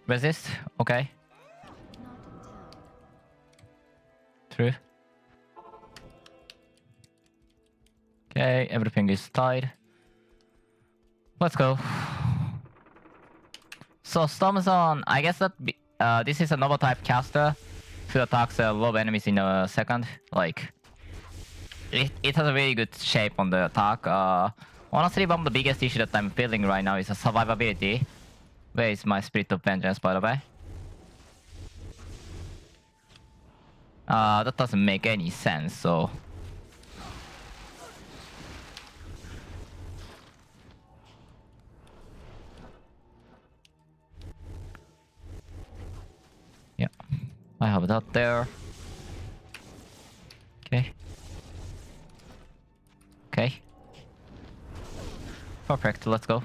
Resist? Okay. True. Okay, everything is tied. Let's go. So stormzon, I guess that this is a novel type caster who attacks a lot of enemies in a second. Like, it has a really good shape on the attack. Honestly, one of the biggest issues that I'm feeling right now is the survivability. Where is my Spirit of Vengeance, by the way? That doesn't make any sense, so... Yeah, I have that there. Okay. Okay. Perfect, let's go.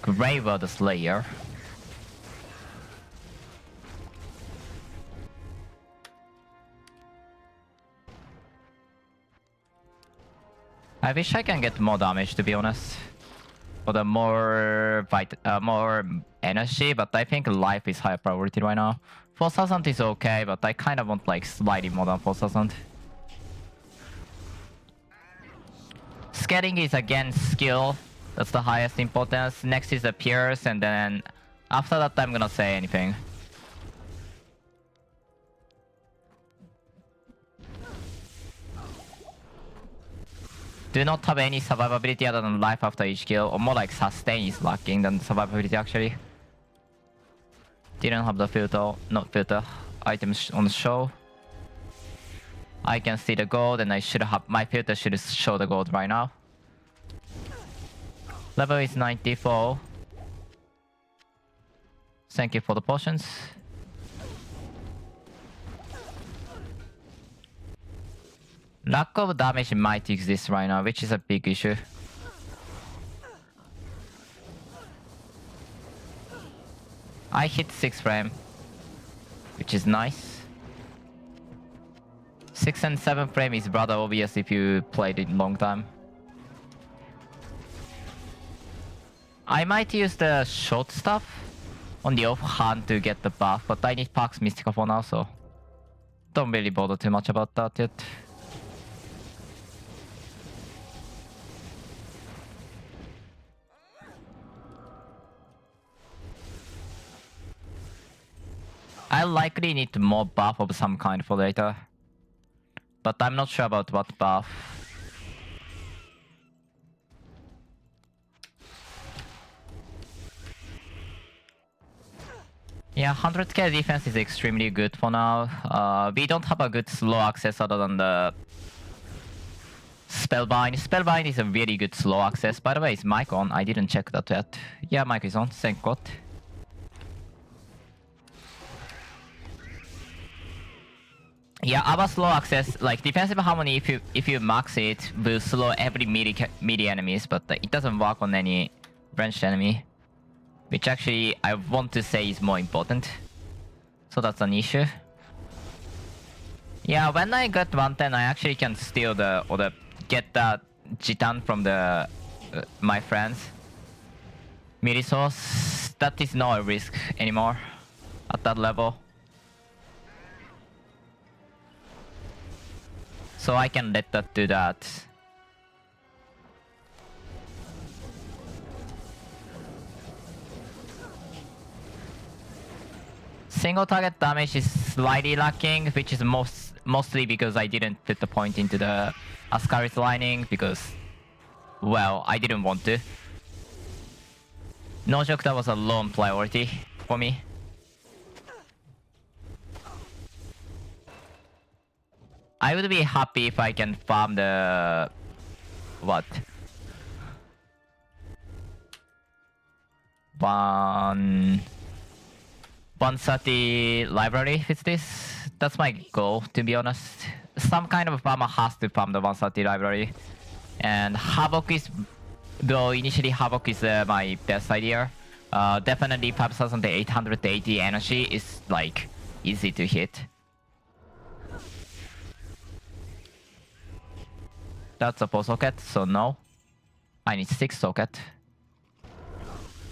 Graver the Slayer. I wish I can get more damage, to be honest. For the more energy, but I think life is higher priority right now. 4000 is okay, but I kind of want like slightly more than 4000. Scaling is again skill. That's the highest importance. Next is the Pierce, and then after that I'm gonna say anything. Do not have any survivability other than life after each kill, or more like sustain is lacking than survivability actually. Didn't have the filter, not filter, items on the show. I can see the gold, and I should have, my filter should show the gold right now. Level is 94. Thank you for the potions. Lack of damage might exist right now, which is a big issue. I hit 6 frame, which is nice. 6 and 7 frame is rather obvious if you played it long time. I might use the short stuff on the off hand to get the buff, but I need Pax Mystica for now, so don't really bother too much about that yet. I likely need more buff of some kind for later, but I'm not sure about what buff. Yeah, 100k defense is extremely good for now. We don't have a good slow access other than the Spellbind. Spellbind is a really good slow access. By the way, is mic on? I didn't check that yet. Yeah, mic is on. Thank God. Yeah, our slow access, like defensive harmony, if you max it, will slow every melee enemies, but it doesn't work on any ranged enemy, which actually I want to say is more important. So that's an issue. Yeah, when I got 110, I actually can steal get the Gitan from the my friends. Melee source, that is not a risk anymore at that level. So I can let that do that. Single target damage is slightly lacking, which is mostly because I didn't put the point into the Ascaris lining because, well, I didn't want to. No joke, that was a low priority for me. I would be happy if I can farm the... what? 130 library with this. That's my goal, to be honest. Some kind of farmer has to farm the 130 library. And Havoc is... though initially Havoc is my best idea. Definitely 5880 energy is like easy to hit. That's a 4 socket, so no. I need 6 socket.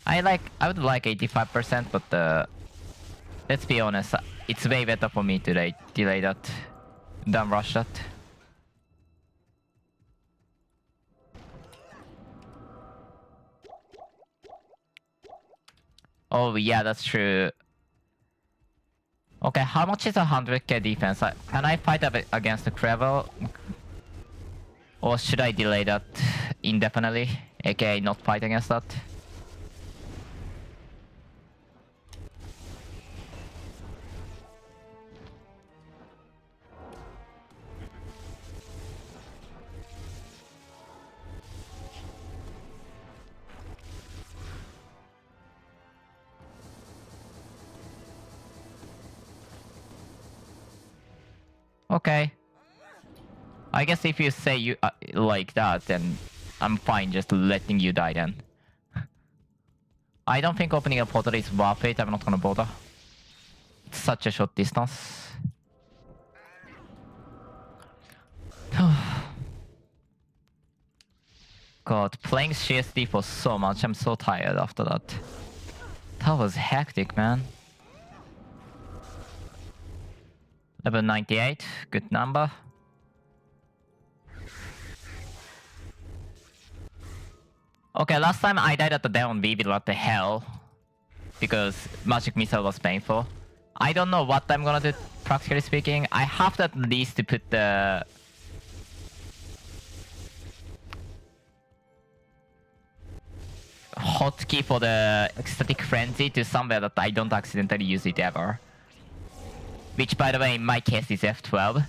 I would like 85%, but let's be honest, it's way better for me to delay that than rush that. Oh yeah, that's true. Okay, how much is 100k defense? Can I fight against the Crevel? Or should I delay that indefinitely? aka not fight against that? Okay. I guess if you say you like that, then I'm fine just letting you die then. I don't think opening a portal is worth it. I'm not gonna bother. It's such a short distance. God, playing CSD for so much, I'm so tired after that. That was hectic, man. Level 98, good number. Okay, last time I died at the Demon Weevil at the Hell because Magic Missile was painful. I don't know what I'm gonna do, practically speaking. I have to at least put the hotkey for the Ecstatic Frenzy to somewhere that I don't accidentally use it ever. Which, by the way, in my case is F12.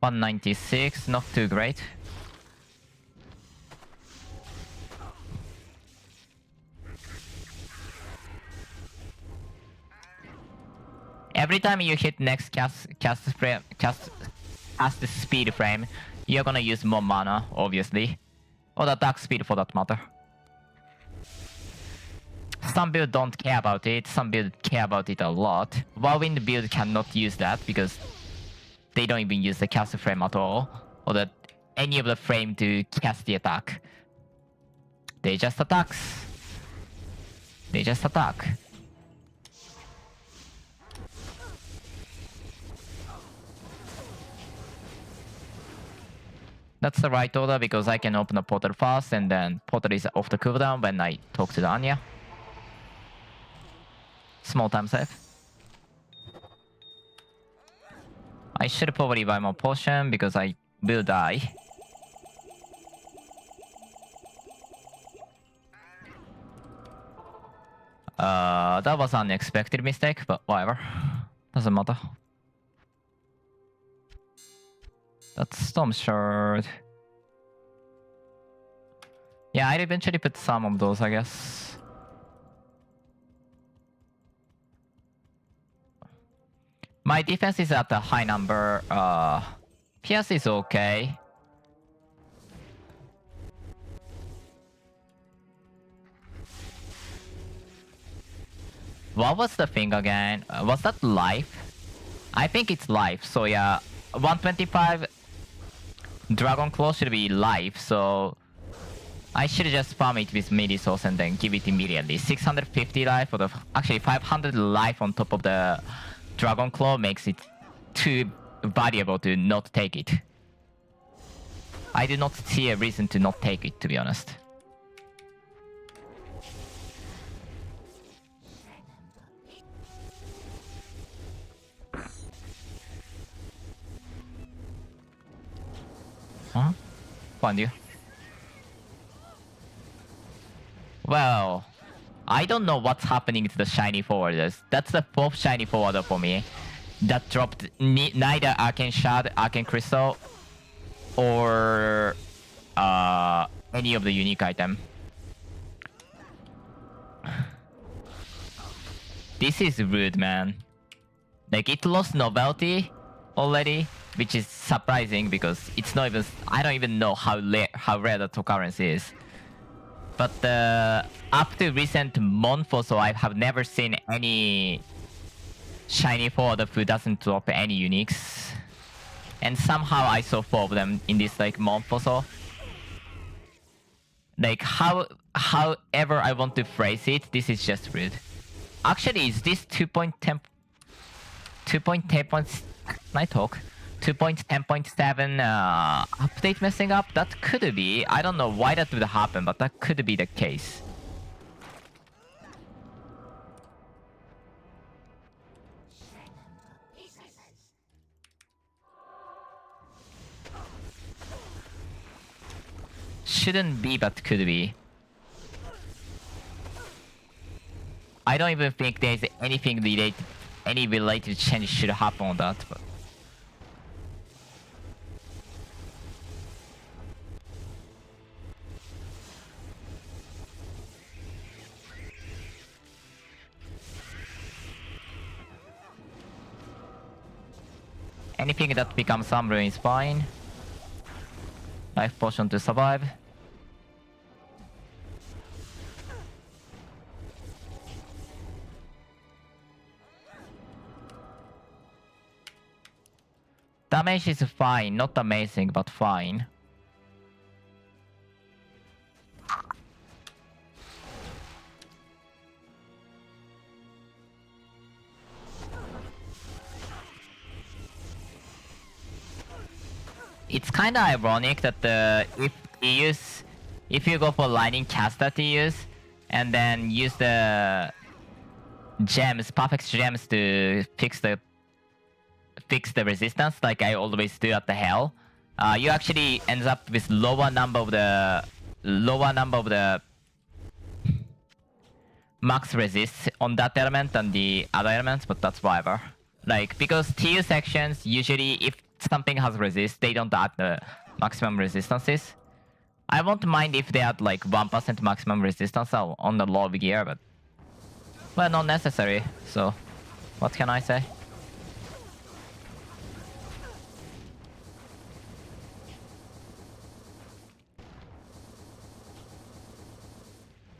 $196, not too great. Every time you hit next cast speed frame, you're gonna use more mana, obviously. Or the attack speed for that matter. Some builds don't care about it, some builds care about it a lot. Whirlwind build cannot use that because they don't even use the cast frame at all. Or any of the frame to cast the attack. They just attacks. They just attack. That's the right order because I can open a portal fast and then portal is off the cooldown when I talk to the Anya. Small time save. I should probably buy more potion because I will die. That was an unexpected mistake, but whatever. Doesn't matter. That's Storm Shard. Yeah, I'd eventually put some of those, I guess. My defense is at a high number. PS is okay. What was the thing again? Was that life? I think it's life, so yeah. 125 Dragon Claw should be life, so I should just farm it with melee source and then give it immediately. 650 life, or actually 500 life on top of the Dragon Claw makes it too valuable to not take it. I do not see a reason to not take it, to be honest. Huh? Found you. Well, I don't know what's happening to the shiny forwarders. That's the fourth shiny forwarder for me. That dropped neither Arcane Shard, Arcane Crystal, or any of the unique item. This is rude, man. Like, it lost novelty already. which is surprising because it's not even. I don't even know how rare the occurrence is. But up to recent month or so, I have never seen any shiny forward who doesn't drop any uniques. And somehow I saw 4 of them in this like month or so. Like however I want to phrase it, this is just rude. Actually, is this 2.10 I talk 2.10.7 update messing up? That could be. I don't know why that would happen, but that could be the case. Shouldn't be, but could be. I don't even think there's anything related, any related change should happen on that. But anything that becomes Sunbrew is fine. Life potion to survive. Damage is fine, not amazing, but fine. It's kind of ironic that if you go for lightning caster to use, and then use the gems, perfect gems to fix the resistance, like I always do at the hell, you actually ends up with lower number of the max resist on that element than the other elements, but that's whatever. Like, because TU sections usually, if something has resist, they don't add the maximum resistances. I won't mind if they add like 1% maximum resistance on the low gear, but well, not necessary. So, what can I say?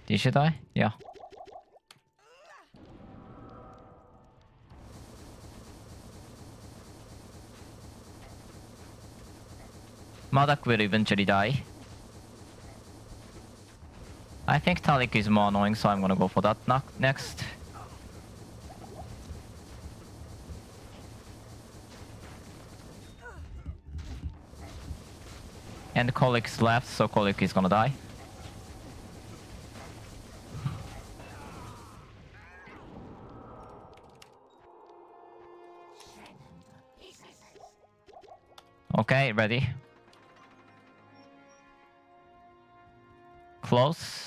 Did you die? Yeah. Madak will eventually die. I think Talik is more annoying, so I'm gonna go for that next. And Kolik's left, so Kolik is gonna die. Okay, ready. Close.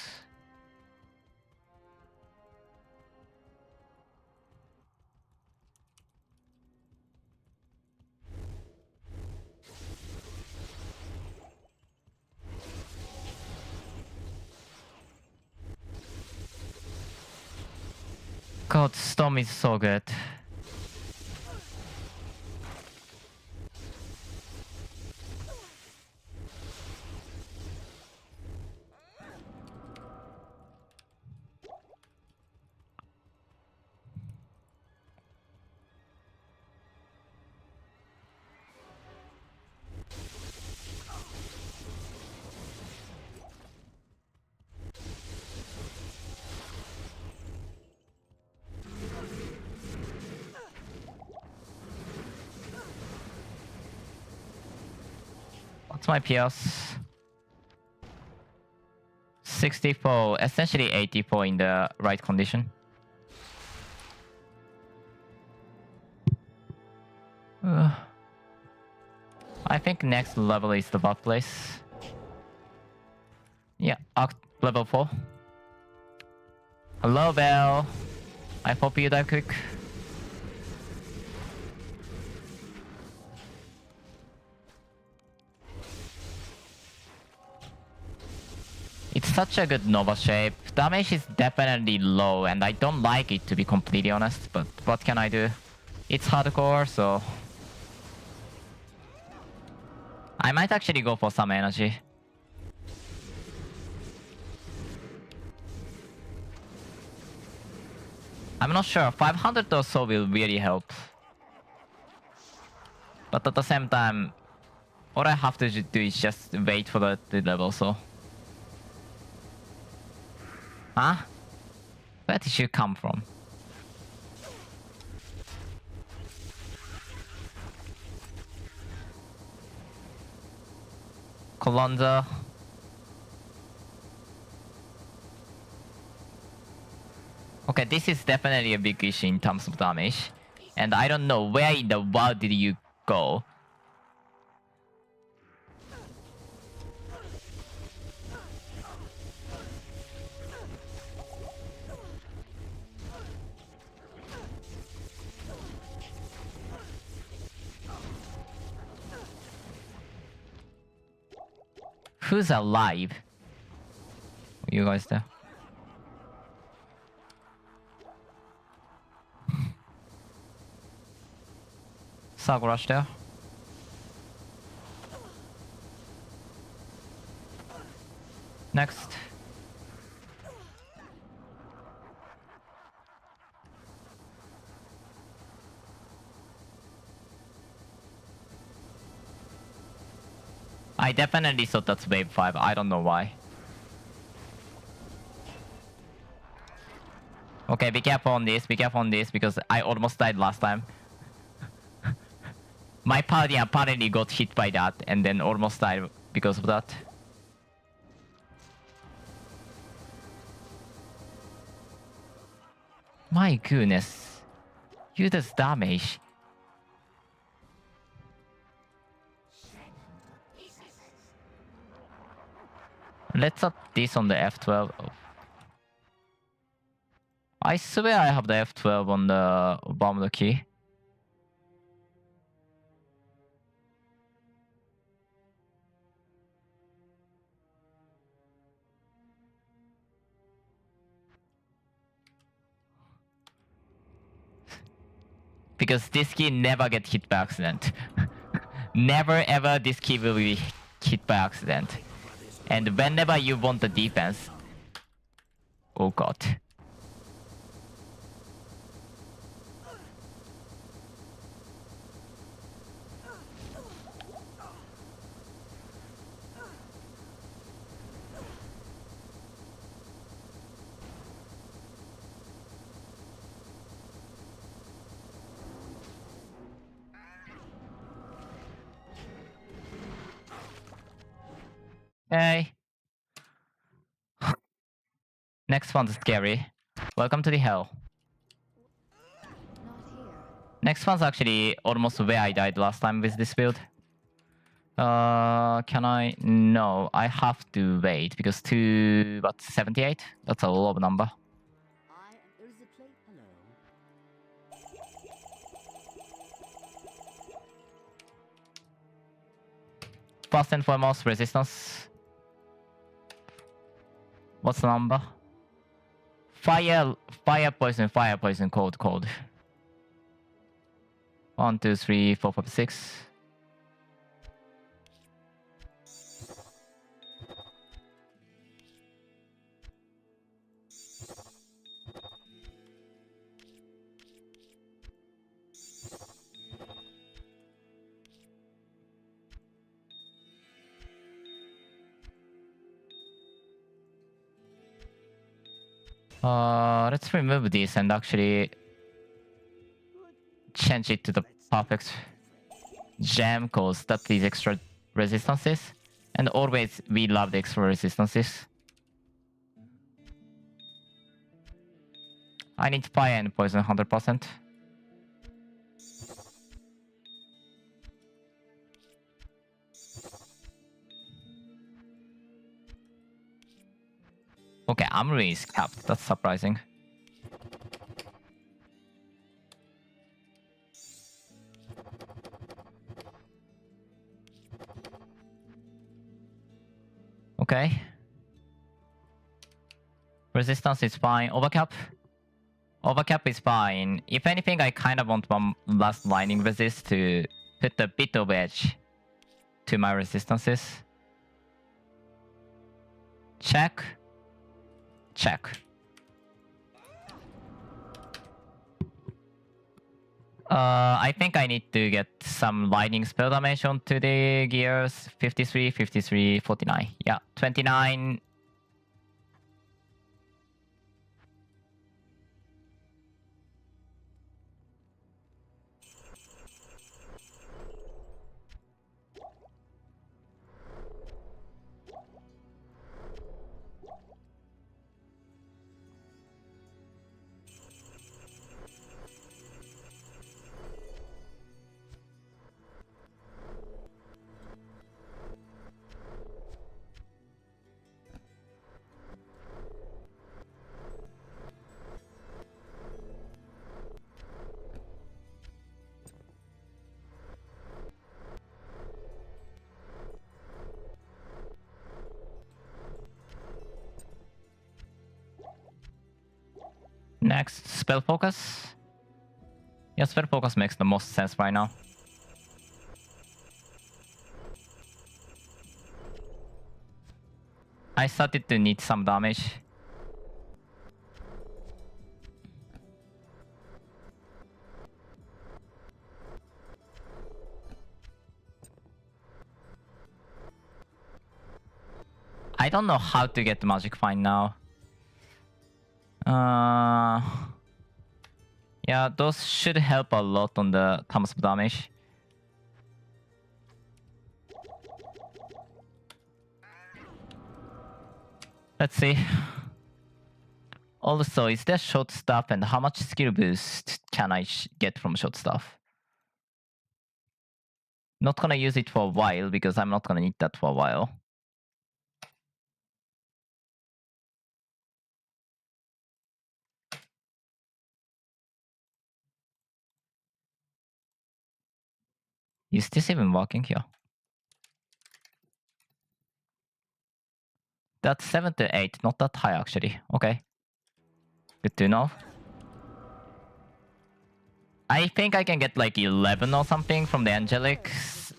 God, Storm is so good. What's my PS? 64, essentially 84 in the right condition. I think next level is the buff place. Yeah, level 4. Hello, Bell. I hope you die quick. It's such a good Nova shape. Damage is definitely low, and I don't like it, to be completely honest, but what can I do? It's hardcore, so... I might actually go for some energy. I'm not sure. 500 or so will really help. But at the same time, all I have to do is just wait for the level, so. Huh? Where did you come from? Colonza. Okay, this is definitely a big issue in terms of damage. And I don't know where in the world did you go. Who's alive? You guys there? Sagurash there. Next. I definitely thought that's wave 5. I don't know why. Okay, be careful on this. Be careful on this because I almost died last time. My party apparently got hit by that and then almost died because of that. My goodness. You does damage. Let's up this on the F12. I swear I have the F12 on the bottom of the key. Because this key never gets hit by accident. Never ever this key will be hit by accident. And whenever you want the defense... Oh god. Hey. Next one's scary. Welcome to the hell. Next one's actually almost where I died last time with this build. Can I? No, I have to wait because 78? That's a low number. First and foremost, resistance. What's the number? Fire, poison, cold. 1, 2, 3, 4, 5, 6. Let's remove this and actually change it to the perfect gem cause that these extra resistances. And always we love the extra resistances. I need fire and poison 100%. Okay, Armory is capped. That's surprising. Okay. Resistance is fine. Overcap? Overcap is fine. If anything, I kind of want one last lining resist to put a bit of edge. to my resistances. Check. Check. I think I need to get some lightning spell damage onto the gears. 53, 53, 49. Yeah, 29. Next, spell focus. Yeah, spell focus makes the most sense right now. I started to need some damage. I don't know how to get magic fine now. Yeah, those should help a lot on the terms of damage. Let's see. Also, is there short stuff and how much skill boost can I get from short stuff? Not gonna use it for a while because I'm not gonna need that for a while. Is this even working here? That's 7 to 8, not that high actually. Okay. Good to know. I think I can get like 11 or something from the Angelics.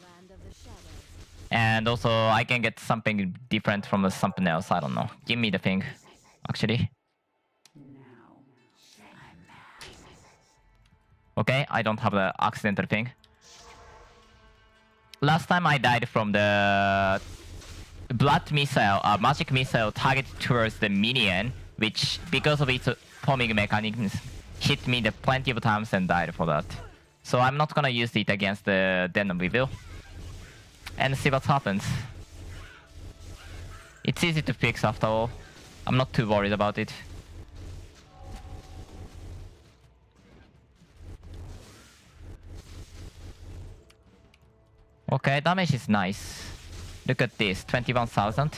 And also I can get something different from something else. I don't know. Give me the thing, actually. Okay, I don't have the accidental thing. Last time I died from the blood missile, magic missile targeted towards the minion, which because of its homing mechanisms hit me plenty of times and died for that. So I'm not gonna use it against the Den of Evil. And see what happens. It's easy to fix after all. I'm not too worried about it. Okay, damage is nice. Look at this, 21,000.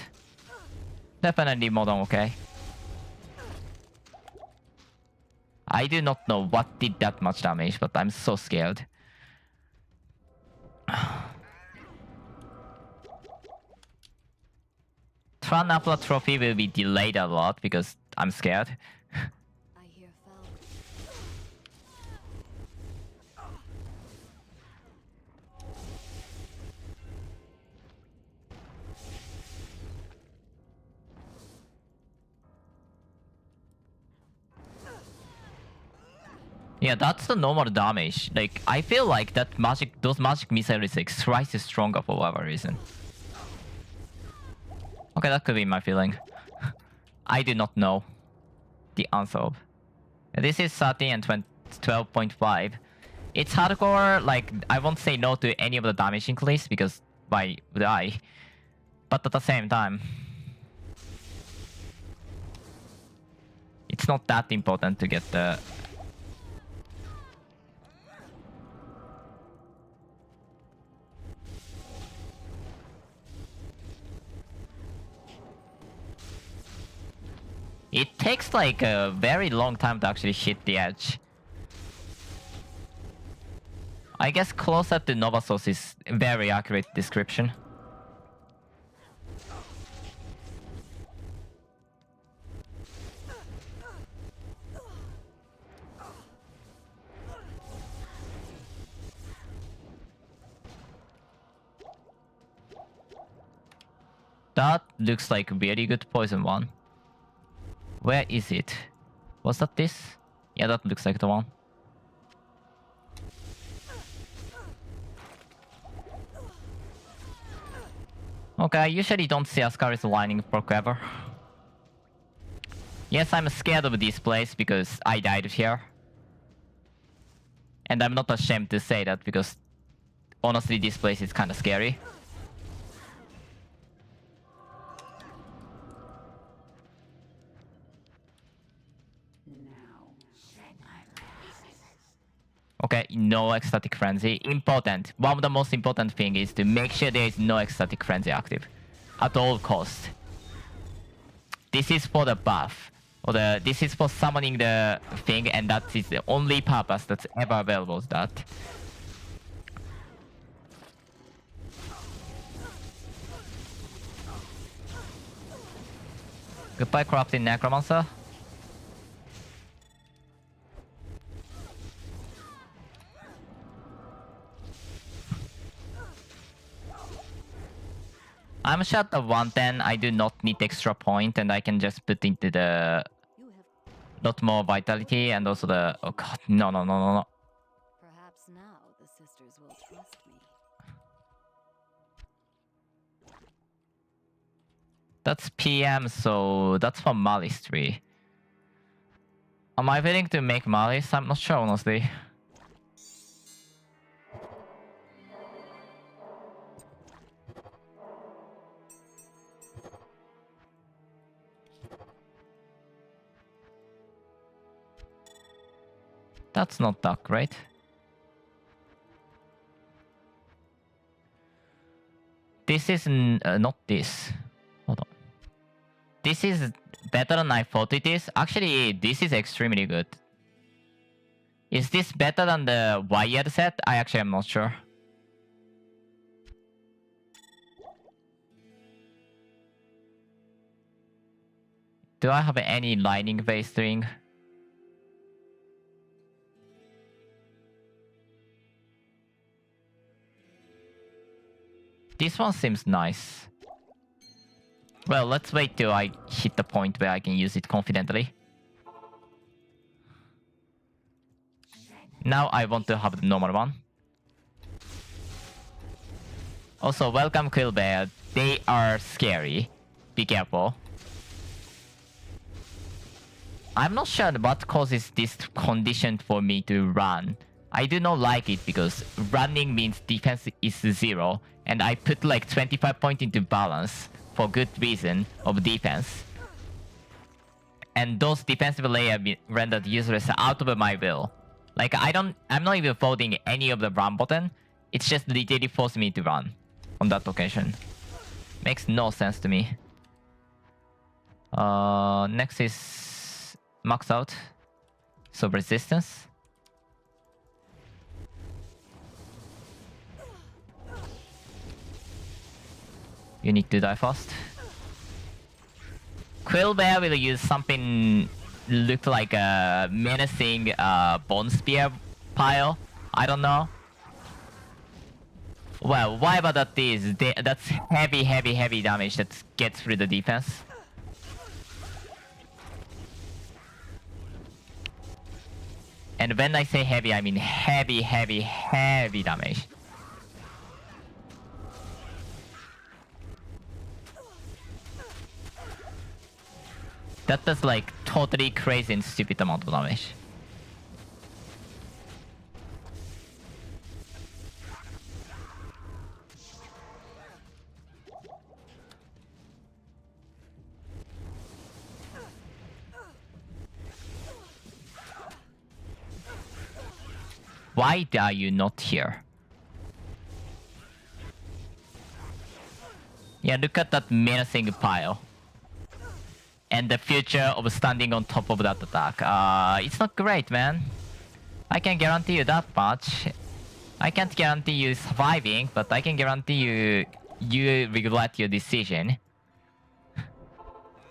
Definitely more than okay. I do not know what did that much damage, but I'm so scared. Tranapla trophy will be delayed a lot because I'm scared. Yeah, that's the normal damage. Like, I feel like that magic, those magic missiles is like thrice stronger for whatever reason. Okay, that could be my feeling. I do not know the answer of. This is 13 and 12.5. It's hardcore, like, I won't say no to any of the damage increase because why would I? But at the same time, it's not that important to get the... It takes like a very long time to actually hit the edge. I guess closer to Novasos is a very accurate description. That looks like a very good poison one. Where is it? Was that this? Yeah, that looks like the one. Okay, I usually don't see Ascaris lining proc ever. Yes, I'm scared of this place because I died here. And I'm not ashamed to say that because honestly this place is kinda scary. Okay, no ecstatic frenzy. Important. One of the most important thing is to make sure there is no ecstatic frenzy active. At all costs. This is for the buff. This is for summoning the thing, and that is the only purpose that's ever available to that. Goodbye, Corrupting Necromancer. I'm sure at the 110 I do not need extra point and I can just put into the lot more vitality and also the oh god, no. Perhaps now the sisters will trust me. That's PM, so that's for Malice 3. Am I willing to make Malice? I'm not sure honestly. That's not that great. This is not this. Hold on. This is better than I thought it is. Actually, this is extremely good. Is this better than the wired set? I actually am not sure. Do I have any lightning-based ring? This one seems nice. Well, let's wait till I hit the point where I can use it confidently. Now I want to have the normal one. Also, welcome Quillbear. They are scary. Be careful. I'm not sure what causes this condition for me to run. I do not like it because running means defense is 0 and I put like 25 points into balance for good reason of defense. And those defensive layers be rendered useless out of my will. Like I'm not even folding any of the run button. It's just literally forcing me to run on that occasion. Makes no sense to me. Next is max out. So resistance. You need to die fast. Quillbear will use something look like a menacing bone spear pile. I don't know. Well, whatever that is, that's heavy damage that gets through the defense. And when I say heavy, I mean heavy damage. That does like totally crazy and stupid amount of damage. Why are you not here? Yeah, look at that menacing pile. And the future of standing on top of that attack. It's not great, man. I can guarantee you that much. I can't guarantee you surviving, but I can guarantee you regret your decision.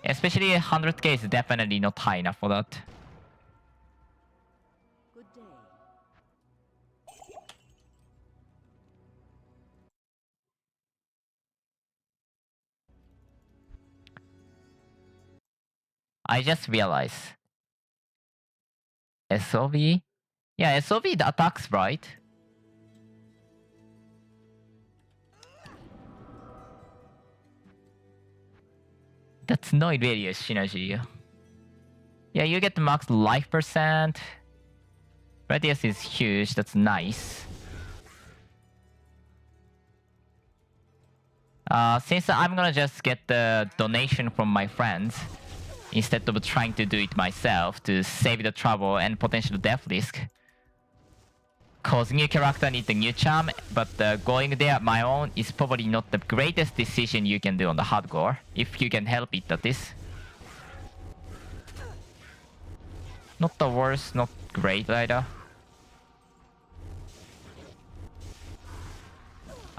Especially 100k is definitely not high enough for that. Good day. I just realized. SOV? Yeah, SOV the attacks, right? That's no really a synergy. Yeah, you get the max life percent. Radius is huge, that's nice. Since I'm gonna just get the donation from my friends instead of trying to do it myself to save the trouble and potential death risk. Cause new character need the new charm, but going there my own is probably not the greatest decision you can do on the hardcore, if you can help it at this. Not the worst, not great either.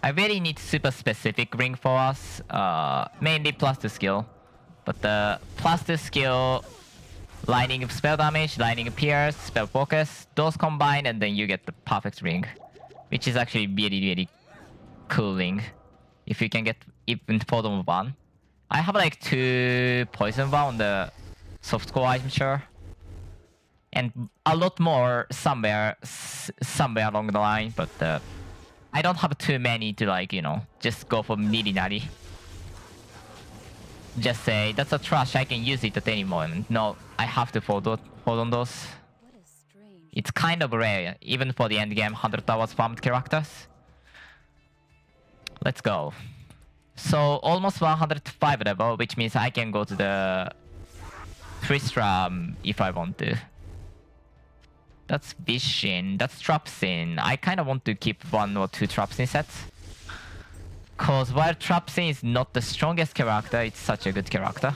I really need super specific ring for us, mainly plus 2 skill. But the plus 2 skill, lining of spell damage, lining of pierce, spell focus, those combine and then you get the perfect ring. Which is actually really cool ring. If you can get even bottom 1. I have like 2 poison 1 on the softcore, I'm sure. And a lot more somewhere along the line, but I don't have too many to like, you know, just go for nitty-natty. Just say, that's a trash, I can use it at any moment. No, I have to hold on those. It's kind of rare, even for the endgame 100 hours farmed characters. Let's go. So, almost 105 level, which means I can go to the Tristram if I want to. That's Vishin, that's Trapsin. I kind of want to keep 1 or 2 Trapsin sets. Cause while Trapsin is not the strongest character, it's such a good character.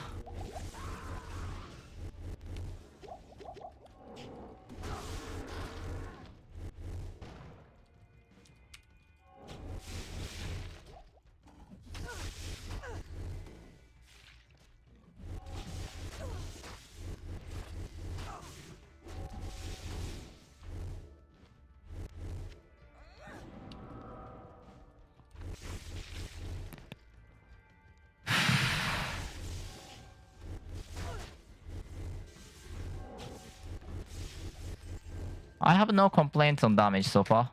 I have no complaints on damage so far.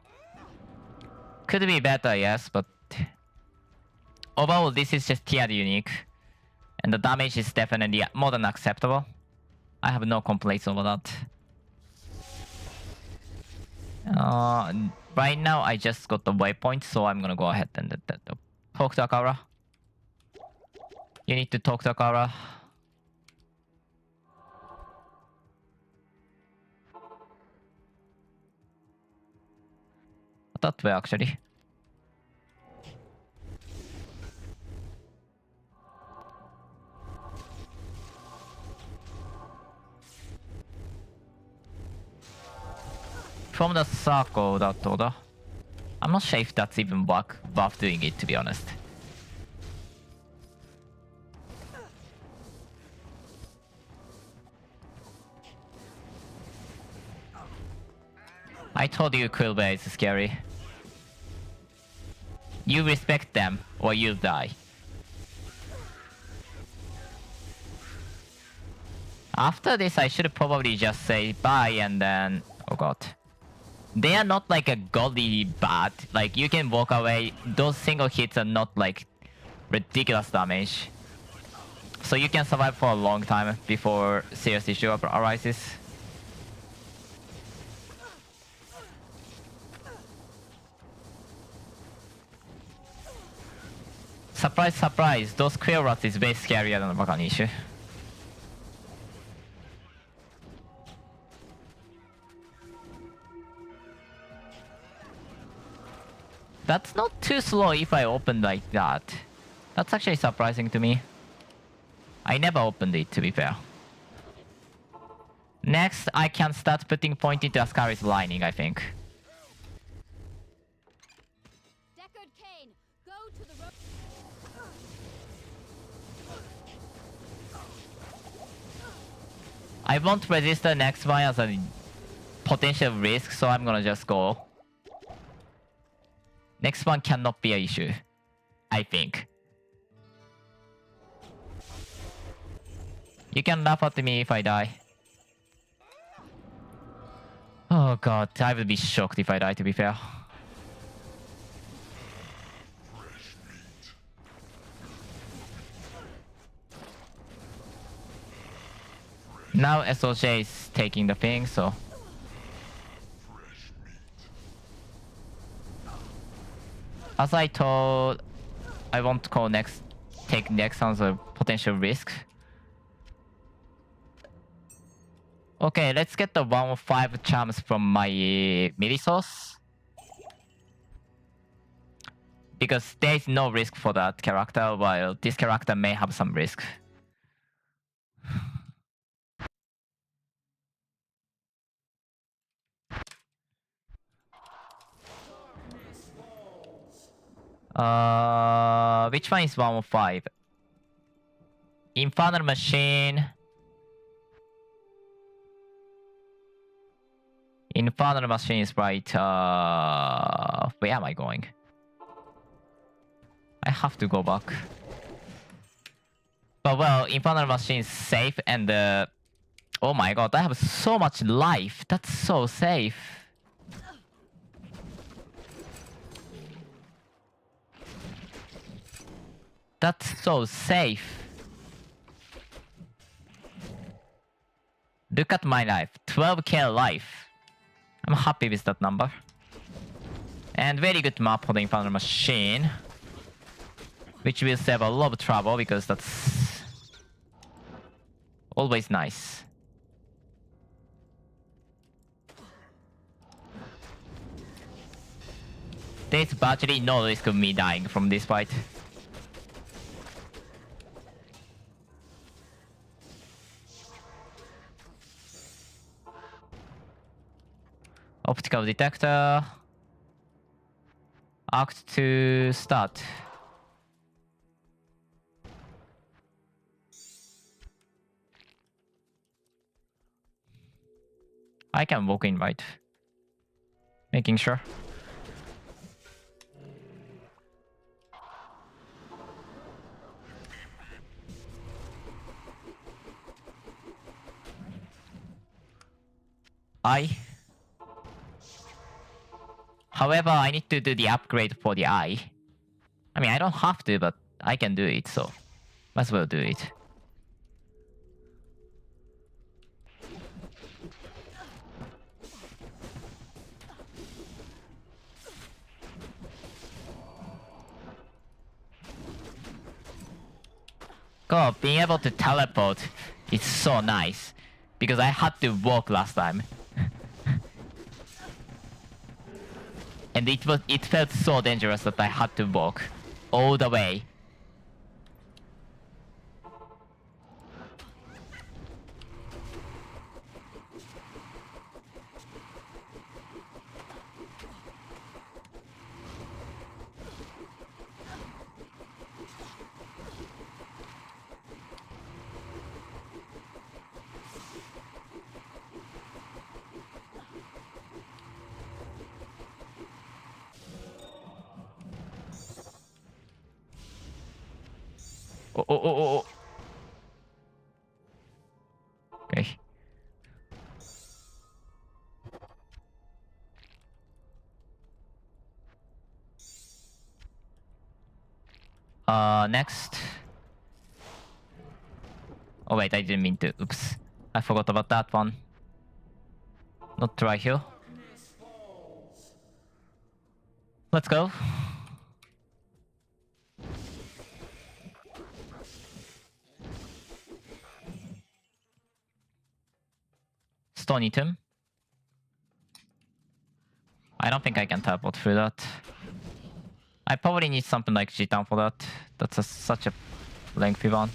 Could be better, yes, but overall this is just tiered unique. And the damage is definitely more than acceptable. I have no complaints over that. Right now I just got the waypoint, so I'm gonna go ahead and talk to Akara. You need to talk to Akara. That way actually. From the circle that order. I'm not sure if that's even worth doing it, to be honest. I told you Quillbear is scary. You respect them, or you'll die. After this, I should probably just say bye and then... Oh god. They are not like a godly bad. Like, you can walk away. Those single hits are not like ridiculous damage. So you can survive for a long time before serious issue arises. Surprise, surprise, those queer rats is way scarier than the Bakanishu. That's not too slow if I open like that. That's actually surprising to me. I never opened it, to be fair. Next, I can start putting point into Ascari's lining, I think. I won't resist the next one as a potential risk, so I'm gonna just go. Next one cannot be an issue, I think. You can laugh at me if I die. Oh god, I will be shocked if I die, to be fair. Now SOJ is taking the thing, so... As I told, I won't call next, take next on the potential risk. Okay, let's get the 1 of 5 charms from my Milisos. Because there is no risk for that character, while this character may have some risk. Which one is 1 of 5? Infernal Machine. Infernal Machine is right. Where am I going? I have to go back. But well, Infernal Machine is safe and oh my god, I have so much life. That's so safe. That's so safe. Look at my life. 12k life. I'm happy with that number. And very good map for the Infernal Machine. Which will save a lot of trouble because that's always nice. There's virtually no risk of me dying from this fight. Optical detector. Act 2 start. I can walk in right. Making sure. However, I need to do the upgrade for the eye. I mean, I don't have to, but I can do it, so might as well do it. God, being able to teleport is so nice. Because I had to walk last time. And it felt so dangerous that I had to walk all the way. Oh. Okay. Next. Oh wait, I didn't mean to. Oops. I forgot about that one. Not try here. Let's go. Stony Tomb. I don't think I can teleport through that. I probably need something like Gitan for that. That's such a lengthy one.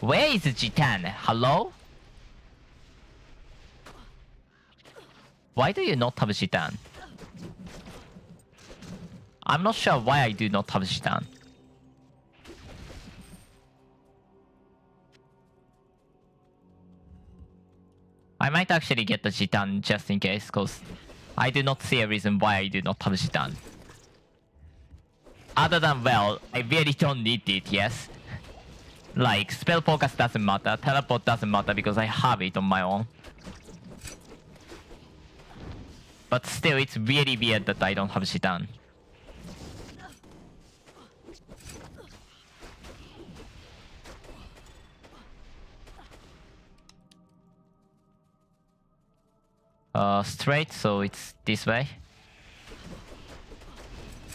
Where is Gitan? Hello? Why do you not have Gitan? I'm not sure why I do not have Gitan. I might actually get the Gitan just in case, because I do not see a reason why I do not have Gitan. Other than, well, I really don't need it, yes. Like, spell focus doesn't matter, teleport doesn't matter because I have it on my own. But still, it's really weird that I don't have Shitan. Straight, so it's this way.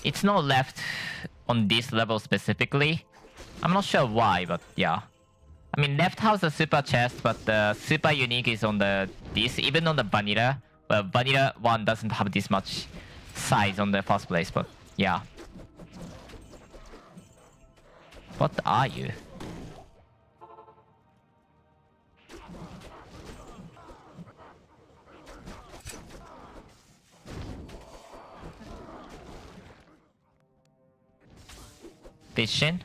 It's not left on this level specifically. I'm not sure why, but yeah. I mean, left has a super chest, but the super unique is on this, even on the vanilla. Well, vanilla one doesn't have this much size on the first place, but yeah. What are you? Fishing?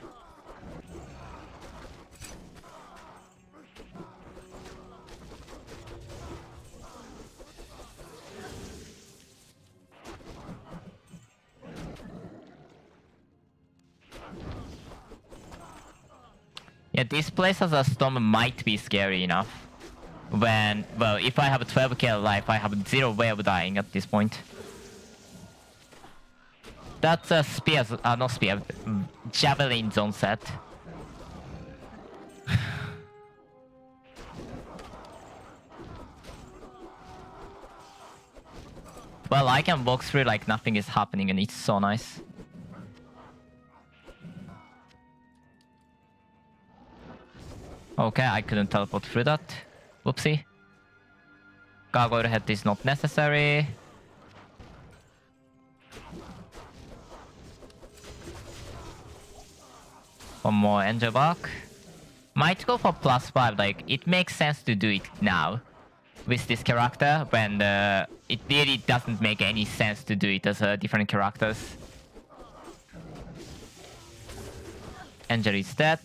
Yeah, this place as a storm might be scary enough. When, well, if I have 12k life, I have 0 way of dying at this point. That's a spear, not spear, javelin zone set. Well, I can walk through like nothing is happening and it's so nice. Okay, I couldn't teleport through that. Whoopsie. Gargoyle head is not necessary. One more angel bark. Might go for +5, like, it makes sense to do it now. With this character, when it really doesn't make any sense to do it as different characters. Angel is dead.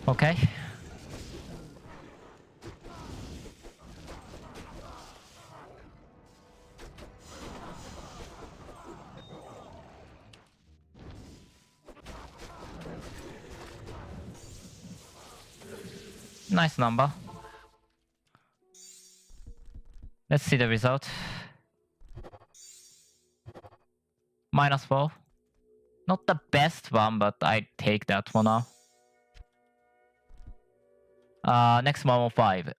Okay. Nice number. Let's see the result. -4. Not the best one, but I take that for now. Next 105.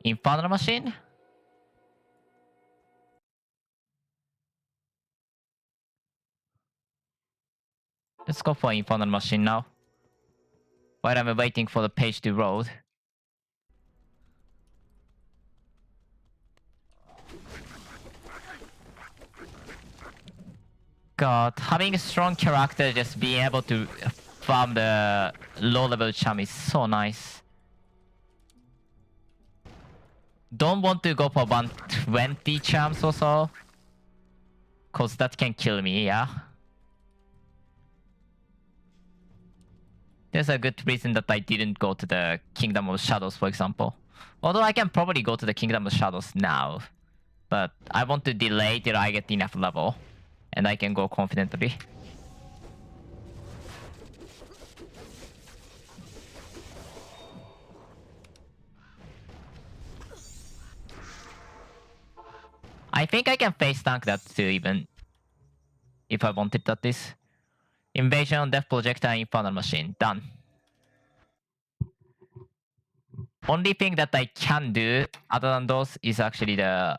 Infernal Machine? Let's go for Infernal Machine now. While I'm waiting for the page to load. God, having a strong character, just being able to farm the low-level charm is so nice. Don't want to go for 120 charms or so. Cause that can kill me, yeah. There's a good reason that I didn't go to the Kingdom of Shadows, for example. Although I can probably go to the Kingdom of Shadows now. But I want to delay till I get enough level. And I can go confidently. I think I can face tank that too, even if I wanted that this. Invasion, Death Projector, Infernal Machine. Done. Only thing that I can do other than those is actually the...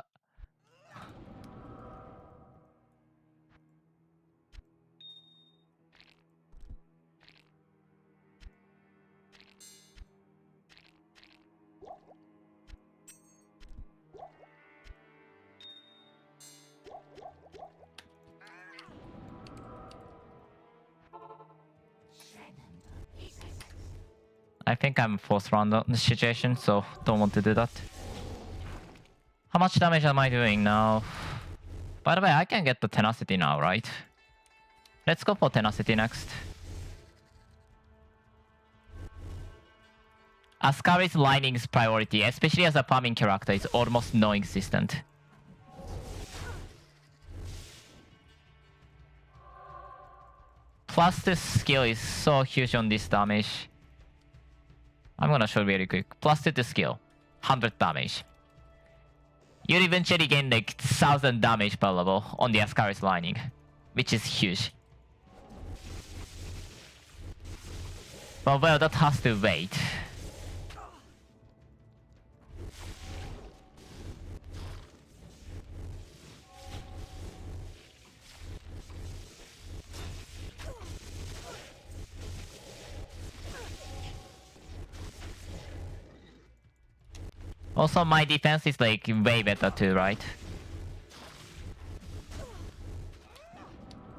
I think I'm fourth round on the situation, so don't want to do that. How much damage am I doing now? By the way, I can get the tenacity now, right? Let's go for tenacity next. Ascari's lining's priority, especially as a farming character, is almost non-existent. Plus this skill is so huge on this damage. I'm gonna show really quick. Plus to the skill, 100 damage. You'll eventually gain like 1000 damage per level on the Ascari's lining, which is huge. But well, that has to wait. Also, my defense is like way better too, right?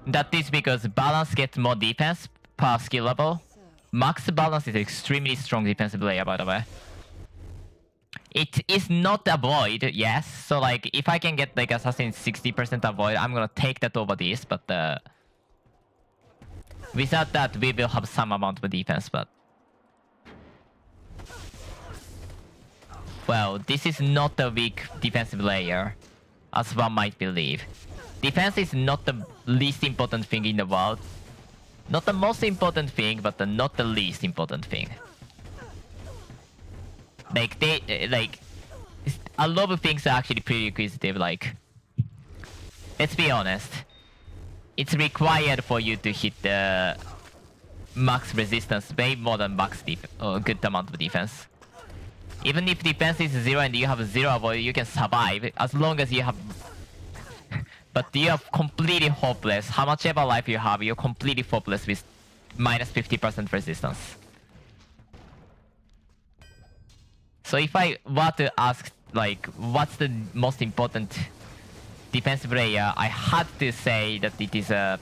That is because balance gets more defense per skill level. Max balance is extremely strong defensive player, by the way. It is not a void, yes. So like, if I can get like assassin 60% avoid, I'm gonna take that over this. But without that, we will have some amount of defense. But well, this is not a weak defensive layer, as one might believe. Defense is not the least important thing in the world. Not the most important thing, but not the least important thing. Like, a lot of things are actually prerequisitive, like... Let's be honest. It's required for you to hit the max resistance way more than max or good amount of defense. Even if defense is 0 and you have 0 avoid, you can survive as long as you have... But you are completely hopeless. How much ever life you have, you're completely hopeless with minus 50% resistance. So if I were to ask, like, what's the most important defensive layer, I had to say that it is a...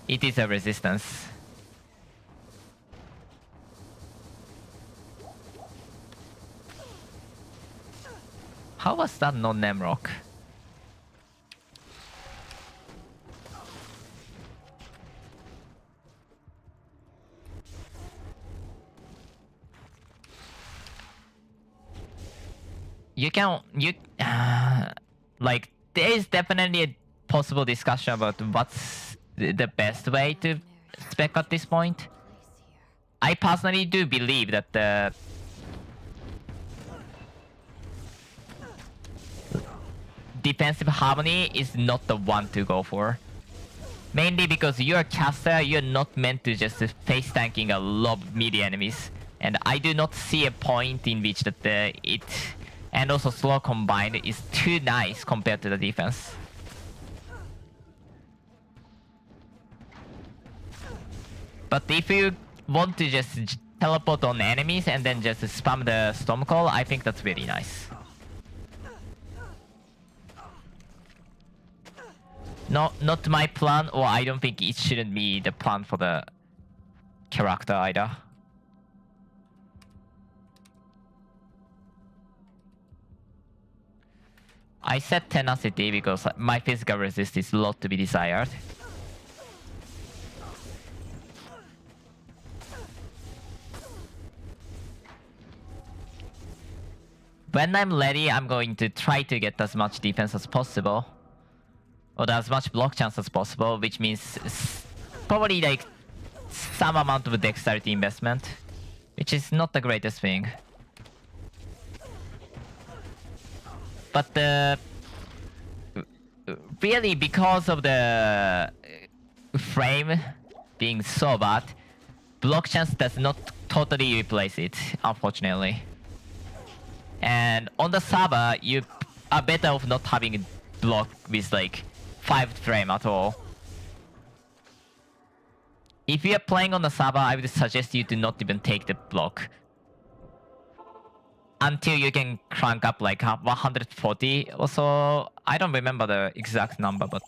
It is a resistance. How was that not Nemrock? Like, there is definitely a possible discussion about what's the best way to spec at this point. I personally do believe that the defensive harmony is not the one to go for. Mainly because you're a caster, you're not meant to just face tanking a lot of melee enemies. And I do not see a point in which that it and also slow combined is too nice compared to the defense. But if you want to just teleport on enemies and then just spam the storm call, I think that's really nice. No, not my plan, or I don't think it shouldn't be the plan for the character either. I said tenacity because my physical resist is a lot to be desired. When I'm ready, I'm going to try to get as much defense as possible. Or as much block chance as possible, which means probably like some amount of dexterity investment, which is not the greatest thing. But really, because of the frame being so bad, block chance does not totally replace it, unfortunately. And on the server, you are better off not having a block with like 5 frame at all. If you are playing on the server, I would suggest you to not even take the block until you can crank up like 140 or so. I don't remember the exact number, but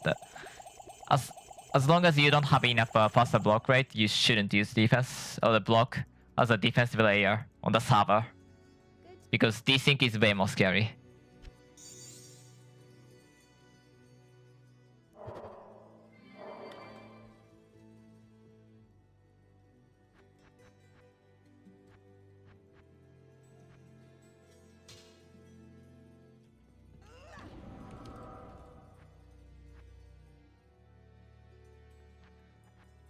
as as long as you don't have enough faster block rate, you shouldn't use defense or the block as a defensive layer on the server. Because desync is way more scary.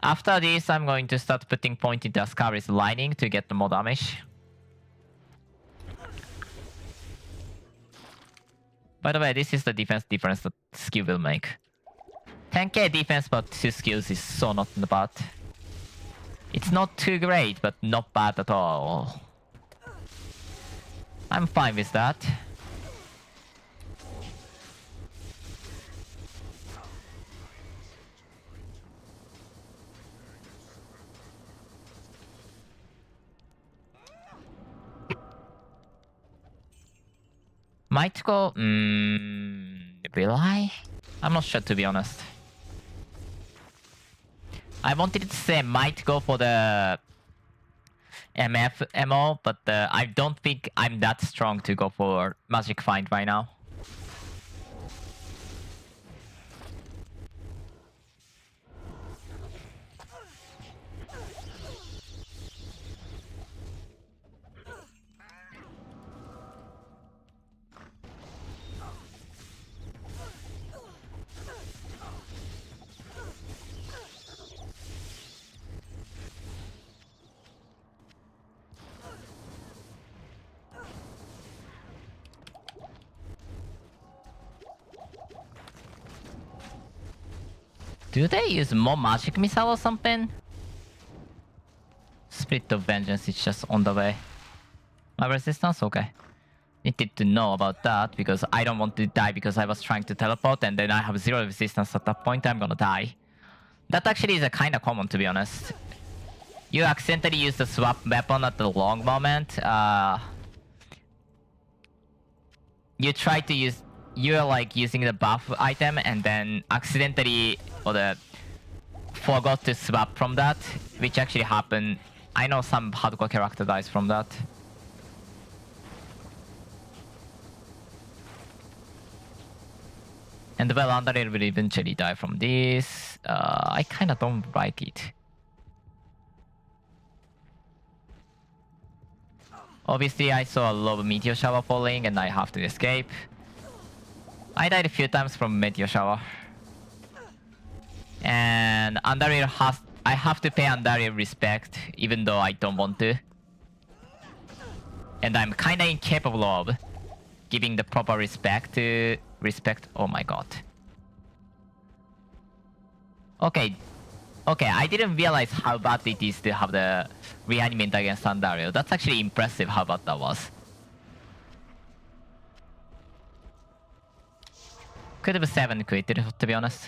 After this, I'm going to start putting point into Ascari's lining to get more damage. By the way, this is the defense difference that skill will make. 10k defense but 2 skills is so not bad. It's not too great, but not bad at all. I'm fine with that. Might go... will I? I'm not sure, to be honest. I wanted to say might go for the MF MO, but I don't think I'm that strong to go for Magic Find right now. Do they use more magic missile or something? Spirit of Vengeance is just on the way. My resistance? Okay. Needed to know about that because I don't want to die because I was trying to teleport and then I have 0 resistance at that point. I'm gonna die. That actually is a kind of common, to be honest. You accidentally use the swap weapon at the wrong moment. You try to use... You're like using the buff item and then accidentally forgot to swap from that, which actually happened. I know some hardcore character dies from that. And well, Andariel will eventually die from this. I kinda don't like it. Obviously, I saw a lot of meteor shower falling and I have to escape. I died a few times from meteor shower. And Andariel has... I have to pay Andariel respect, even though I don't want to. And I'm kinda incapable of giving the proper respect to... Oh my god. Okay. Okay, I didn't realize how bad it is to have the reanimate against Andariel. That's actually impressive how bad that was. Could have 7 created, to be honest.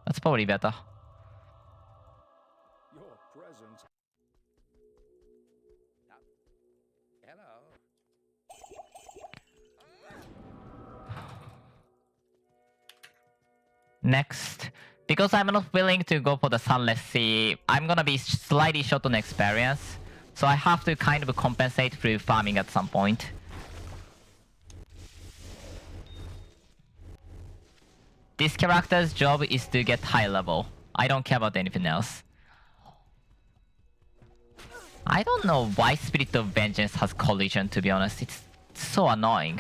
That's probably better. Your presence. Hello. Next. Because I'm not willing to go for the Sunless Sea, I'm gonna be slightly short on experience. So I have to kind of compensate through farming at some point. This character's job is to get high level. I don't care about anything else. I don't know why Spirit of Vengeance has collision, to be honest. It's so annoying.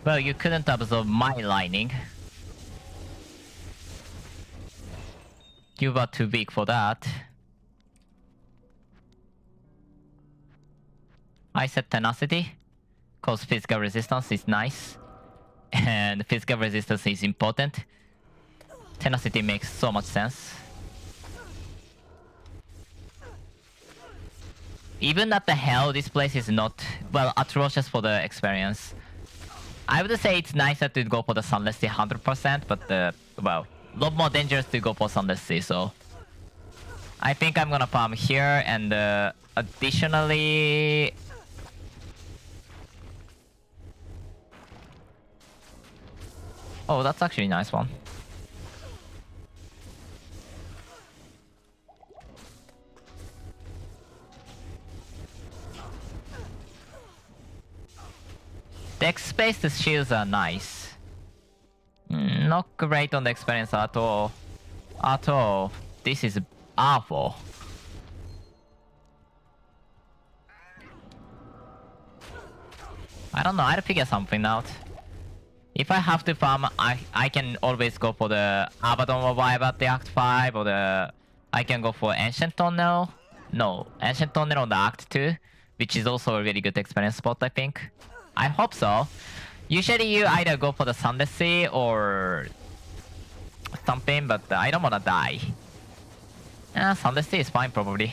Well, you couldn't absorb my lining. You were too big for that. I said tenacity, cause physical resistance is nice, and physical resistance is important. Tenacity makes so much sense. Even at the hell, this place is not, well, atrocious for the experience. I would say it's nicer to go for the Sunless Sea 100%, but well, a lot more dangerous to go for Sunless Sea, so... I think I'm gonna farm here, and additionally... Oh, that's actually a nice one. The X-based shields are nice. Not great on the experience at all. At all. This is awful. I don't know, I'll figure something out. If I have to farm, I can always go for the Abaddon Revive at the Act 5, or the... I can go for Ancient Tunnel. No, Ancient Tunnel on the Act 2, which is also a really good experience spot, I think. I hope so. Usually you either go for the Sunless Sea or something, but I don't wanna die. Sunless Sea is fine, probably.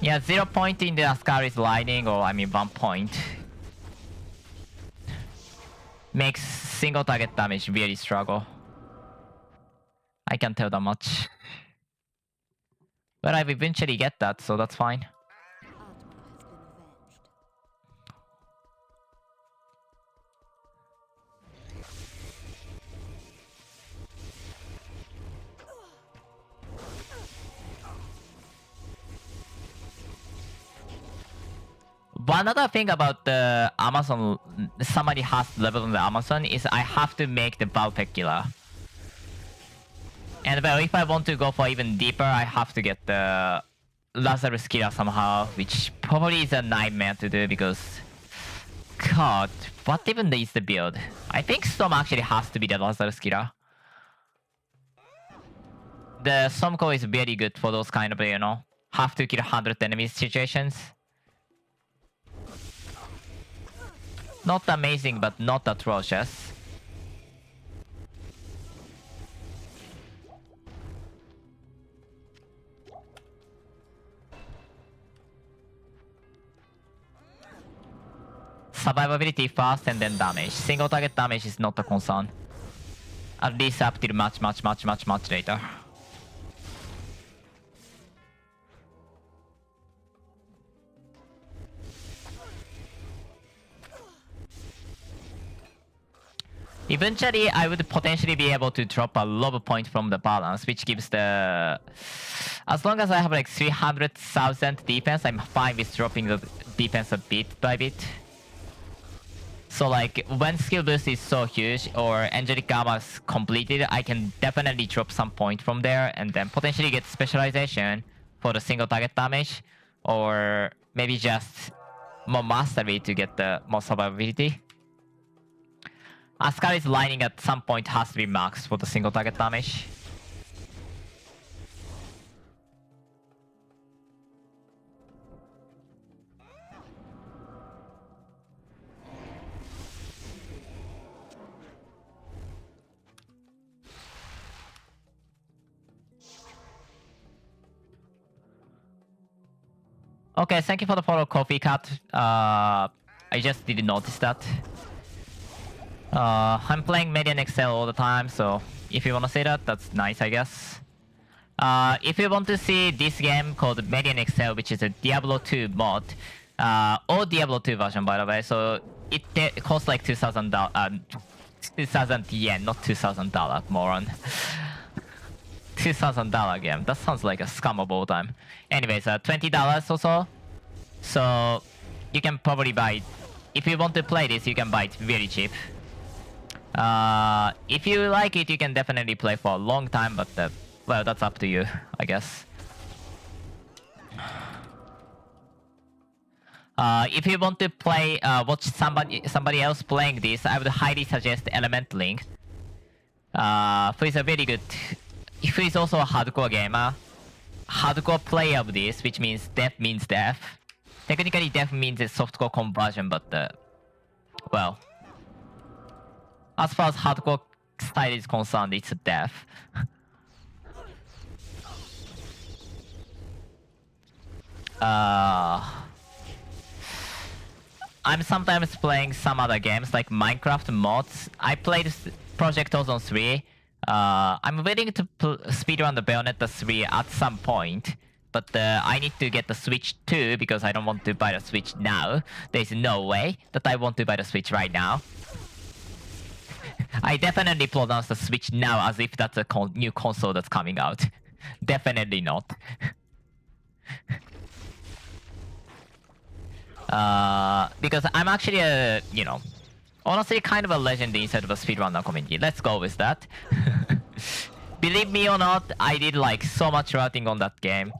Yeah, 0 point in the Ascari's Lightning, or I mean 1 point. Makes single target damage really struggle. I can tell that much. But I eventually get that, so that's fine. One other thing about the Amazon, somebody has level on the Amazon, is I have to make the Balpec killer. And well, if I want to go for even deeper, I have to get the Lazarus killer somehow, which probably is a nightmare to do because... God, what even is the build? I think Storm actually has to be the Lazarus killer. The Stormco is very good for those kind of, you know, have to kill 100 enemies situations. Not amazing, but not atrocious. Survivability first and then damage. Single target damage is not a concern. At least up till much later. Eventually, I would potentially be able to drop a low point from the balance, which gives the... As long as I have like 300,000 defense, I'm fine with dropping the defense a bit by bit. So like, when skill boost is so huge, or Angelic Armor is completed, I can definitely drop some point from there, and then potentially get specialization for the single target damage, or maybe just more mastery to get the more survivability. Ascari's Lightning at some point has to be maxed for the single target damage. Okay, thank you for the follow, Coffee Cat. I just didn't notice that. I'm playing medianxl all the time, so if you want to say that, that's nice, I guess. If you want to see this game called medianxl, which is a Diablo 2 mod, or Diablo 2 version, by the way, so it costs like $2,000, 2,000 yen, not $2,000, moron. $2,000 game. That sounds like a scam of all time. Anyways, $20 or so. So you can probably buy it. If you want to play this, you can buy it very cheap. If you like it, you can definitely play for a long time, but well, that's up to you, I guess. If you want to play, watch somebody else playing this, I would highly suggest Elemental who is a very good, who is also a hardcore gamer, hardcore player of this, which means death means death. Technically, death means a softcore conversion, but well, as far as hardcore style is concerned, it's death. I'm sometimes playing some other games like Minecraft mods. I played Project Ozone 3. I'm willing to speedrun the Bayonetta 3 at some point, but I need to get the Switch 2 because I don't want to buy the Switch now. There's no way that I want to buy the Switch right now. I definitely pronounce the Switch now as if that's a new console that's coming out. Definitely not. Because I'm actually a, honestly kind of a legend inside of the speedrunner community. Let's go with that. Believe me or not, I did like so much routing on that game.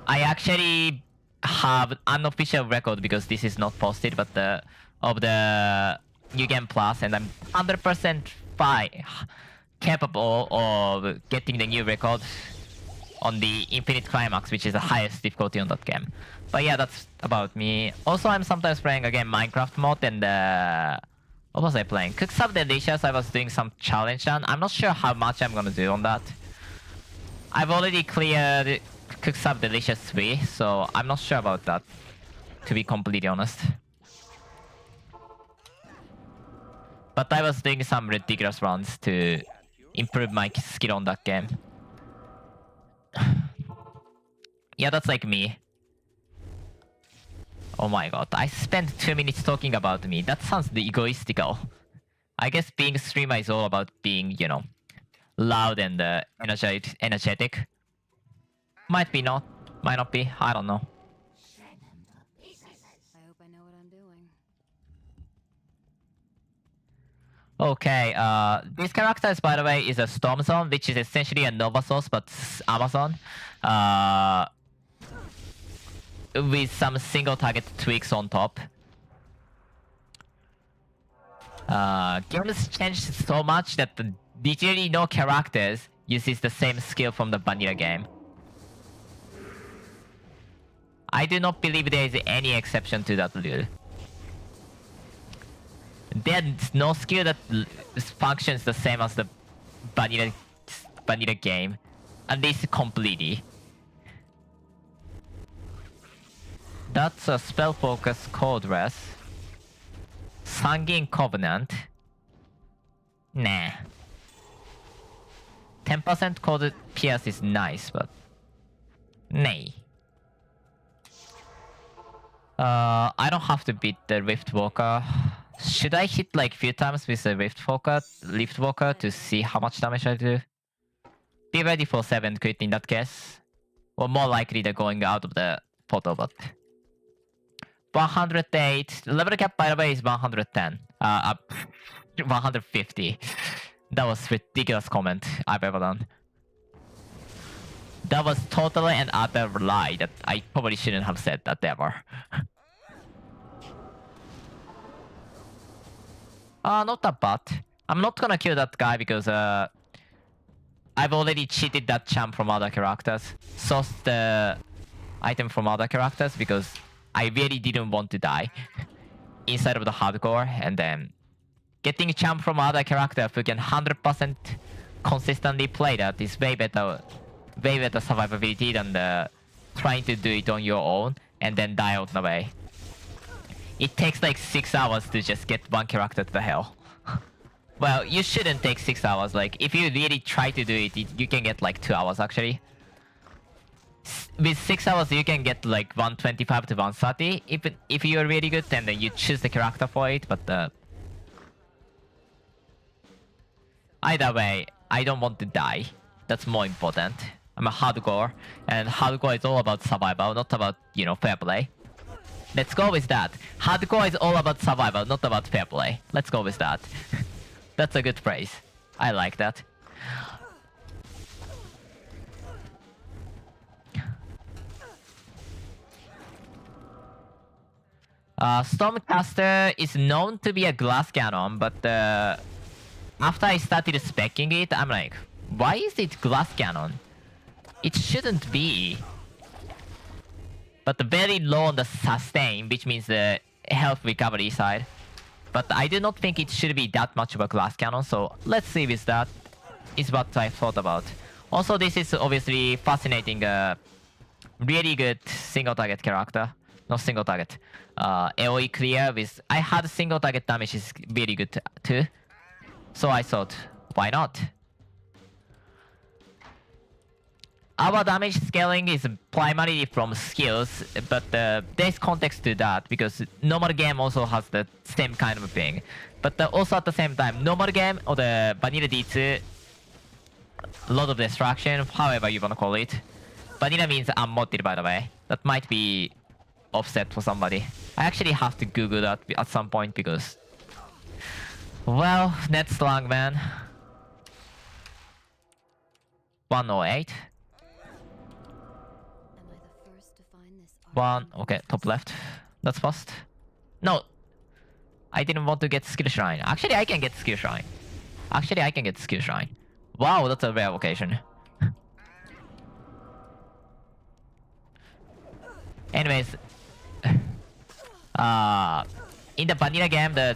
I actually have unofficial record because this is not posted, but of the New Game Plus, and I'm 100% capable of getting the new record on the Infinite Climax, which is the highest difficulty on that game. But yeah, that's about me. Also, I'm sometimes playing again Minecraft mod, and what was I playing? Cooks Up Delicious, I was doing some challenge run. I'm not sure how much I'm gonna do on that. I've already cleared Cooks Up Delicious 3, so I'm not sure about that, to be completely honest. But I was doing some ridiculous runs to improve my skill on that game. Yeah, that's like me. Oh my god, I spent 2 minutes talking about me. That sounds egoistical. I guess being a streamer is all about being, loud and energetic. Might be not, might not be, I don't know. I hope I know what I'm doing. Okay, this character, by the way, is a stormzon, which is essentially a Nova Source, but Amazon. With some single target tweaks on top. Games changed so much that literally no characters uses the same skill from the vanilla game. I do not believe there is any exception to that rule. There's no skill that functions the same as the vanilla game, at least completely. That's a spell focus code res. Sanguine Covenant. Nah. 10% code pierce is nice, but nay. I don't have to beat the Rift Walker. Should I hit like few times with the Rift Walker to see how much damage I do? Be ready for 7 crit in that case. Or more likely they're going out of the portal, but 108. Level cap, by the way, is 110. 150. That was ridiculous comment I've ever done. That was totally an utter lie that I probably shouldn't have said that ever. Not that bad. I'm not gonna kill that guy because I've already cheated that champ from other characters. Sourced the item from other characters because I really didn't want to die inside of the hardcore, and then getting a champ from other character who can 100% consistently play that is way better survivability than trying to do it on your own and then die out the way. It takes like 6 hours to just get one character to the hell. Well, you shouldn't take 6 hours. Like, if you really try to do it, you can get like 2 hours actually. With 6 hours, you can get like 125 to 130. If you're really good, then you choose the character for it. But either way, I don't want to die. That's more important. I'm a hardcore, and hardcore is all about survival, not about, fair play. Let's go with that. Hardcore is all about survival, not about fair play. Let's go with that. That's a good phrase. I like that. Stormcaster is known to be a glass cannon, but after I started speccing it, I'm like, why is it glass cannon? It shouldn't be. But very low on the sustain, which means the health recovery side. But I do not think it should be that much of a glass cannon, so let's see with that. Is what I thought about. Also, this is obviously fascinating, really good single target character. Not single target. AoE clear with... I had single target damage is really good too. So I thought, why not? Our damage scaling is primarily from skills, but there's context to that because normal game also has the same kind of thing. But also at the same time, normal game or the vanilla D2, a lot of destruction, however you wanna call it. Vanilla means unmodded, by the way. That might be offset for somebody. I actually have to Google that at some point because... Well, net slang, man. 108. One, okay, top left. That's fast. No! I didn't want to get skill shrine. Actually, I can get skill shrine. Wow, that's a rare occasion. Anyways, in the vanilla game, the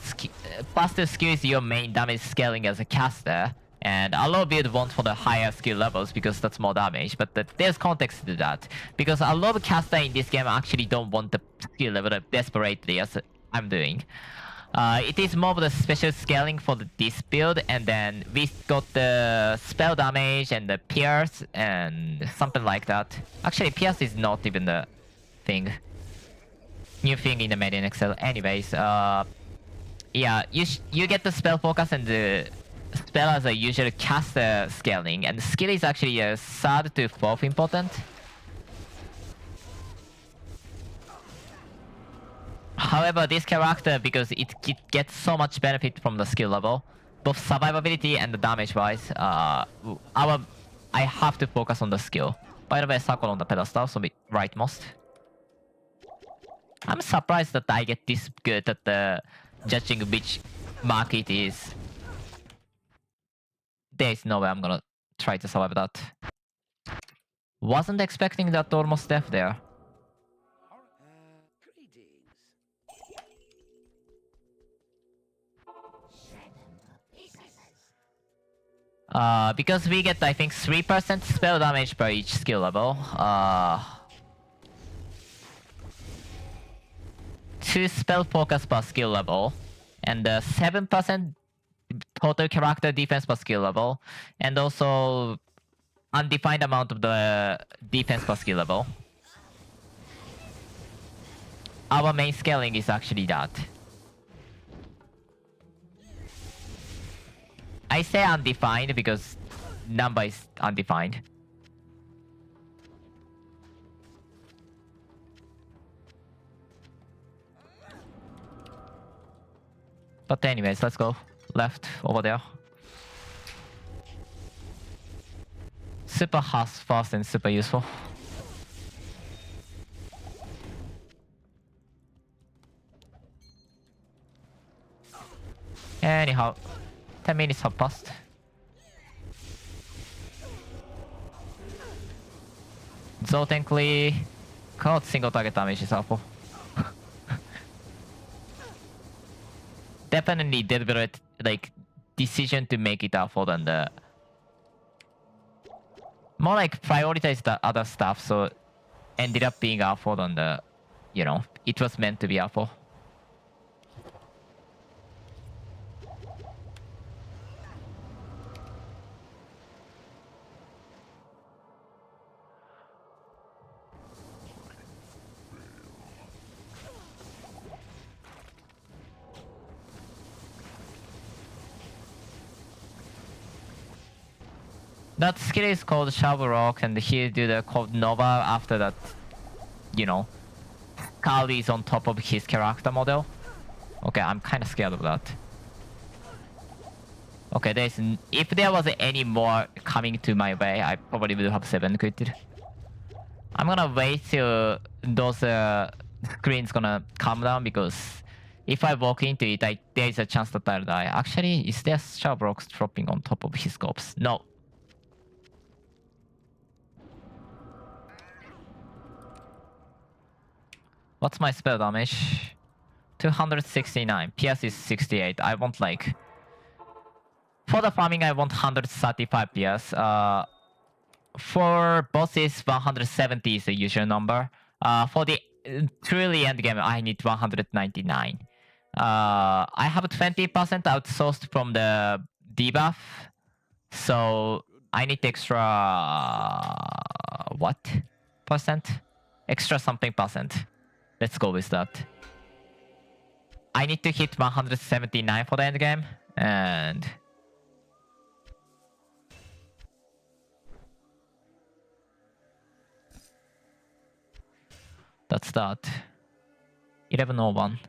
faster skill is your main damage scaling as a caster, and a lot of build want for the higher skill levels because that's more damage. But there's context to that because a lot of caster in this game actually don't want the skill level desperately as I'm doing. It is more of the special scaling for this build, and then we got the spell damage and the pierce and something like that. Actually, pierce is not even the thing. New thing in the medianxl. Anyways, yeah, you get the spell focus and the spell as a usual caster scaling, and the skill is actually a third to fourth important. However, this character, because it gets so much benefit from the skill level, both survivability and the damage wise, I have to focus on the skill. By the way, circle on the pedestal, so rightmost. I'm surprised that I get this good at the judging which mark it is. There's no way I'm gonna try to survive that. Wasn't expecting that almost death there. Because we get, I think, 3% spell damage per each skill level. 2 spell focus per skill level, and 7% total character defense per skill level, and also undefined amount of the defense per skill level. Our main scaling is actually that. I say undefined because number is undefined. But anyways, let's go. Left, over there. Super fast and super useful. Anyhow, 10 minutes have passed. So technically, cannot single target damage is helpful. Definitely deliberate, like, decision to make it helpful than the... More like prioritize the other stuff, so ended up being helpful than the, you know, it was meant to be helpful. That skill is called Shovel Rock, and he do the called Nova after that, you know, Carl is on top of his character model. Okay, I'm kind of scared of that. Okay, if there was any more coming to my way, I probably would have 7 quitted. I'm gonna wait till those screen's gonna calm down because if I walk into it, there is a chance that I'll die. Actually, is there Sharp Rocks dropping on top of his corpse? No. What's my spell damage? 269. PS is 68. I want like... For the farming, I want 135 PS. For bosses, 170 is the usual number. For the truly end game, I need 199. I have 20% outsourced from the debuff, so I need extra what percent? Extra something percent. Let's go with that. I need to hit 179 for the end game, and that's that. 1101.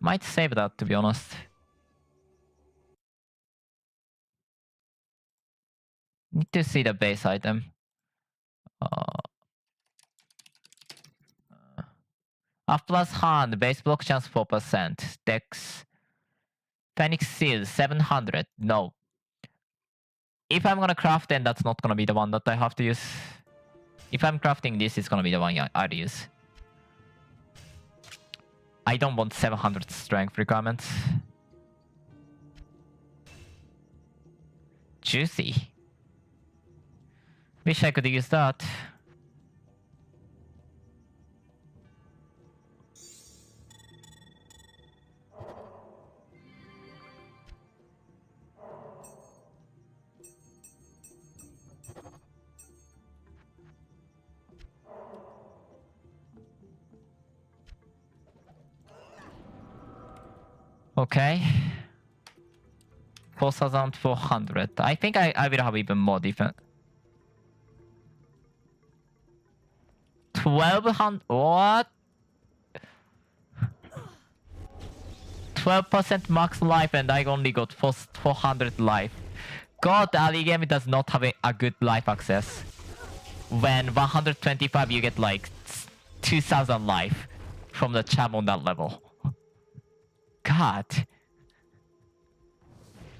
Might save that, to be honest. Need to see the base item. Up plus hand, base block chance 4%. Dex. Phoenix Seal 700. No. If I'm gonna craft, then that's not gonna be the one that I have to use. If I'm crafting this, it's gonna be the one I'll use. I don't want 700 strength requirements. Juicy. Wish I could use that. Okay. 4,400. I think I will have even more defense. 1,200. What? 12% max life and I only got 400 life. God, early game does not have a good life access. When 125 you get like 2,000 life from the champ on that level. God.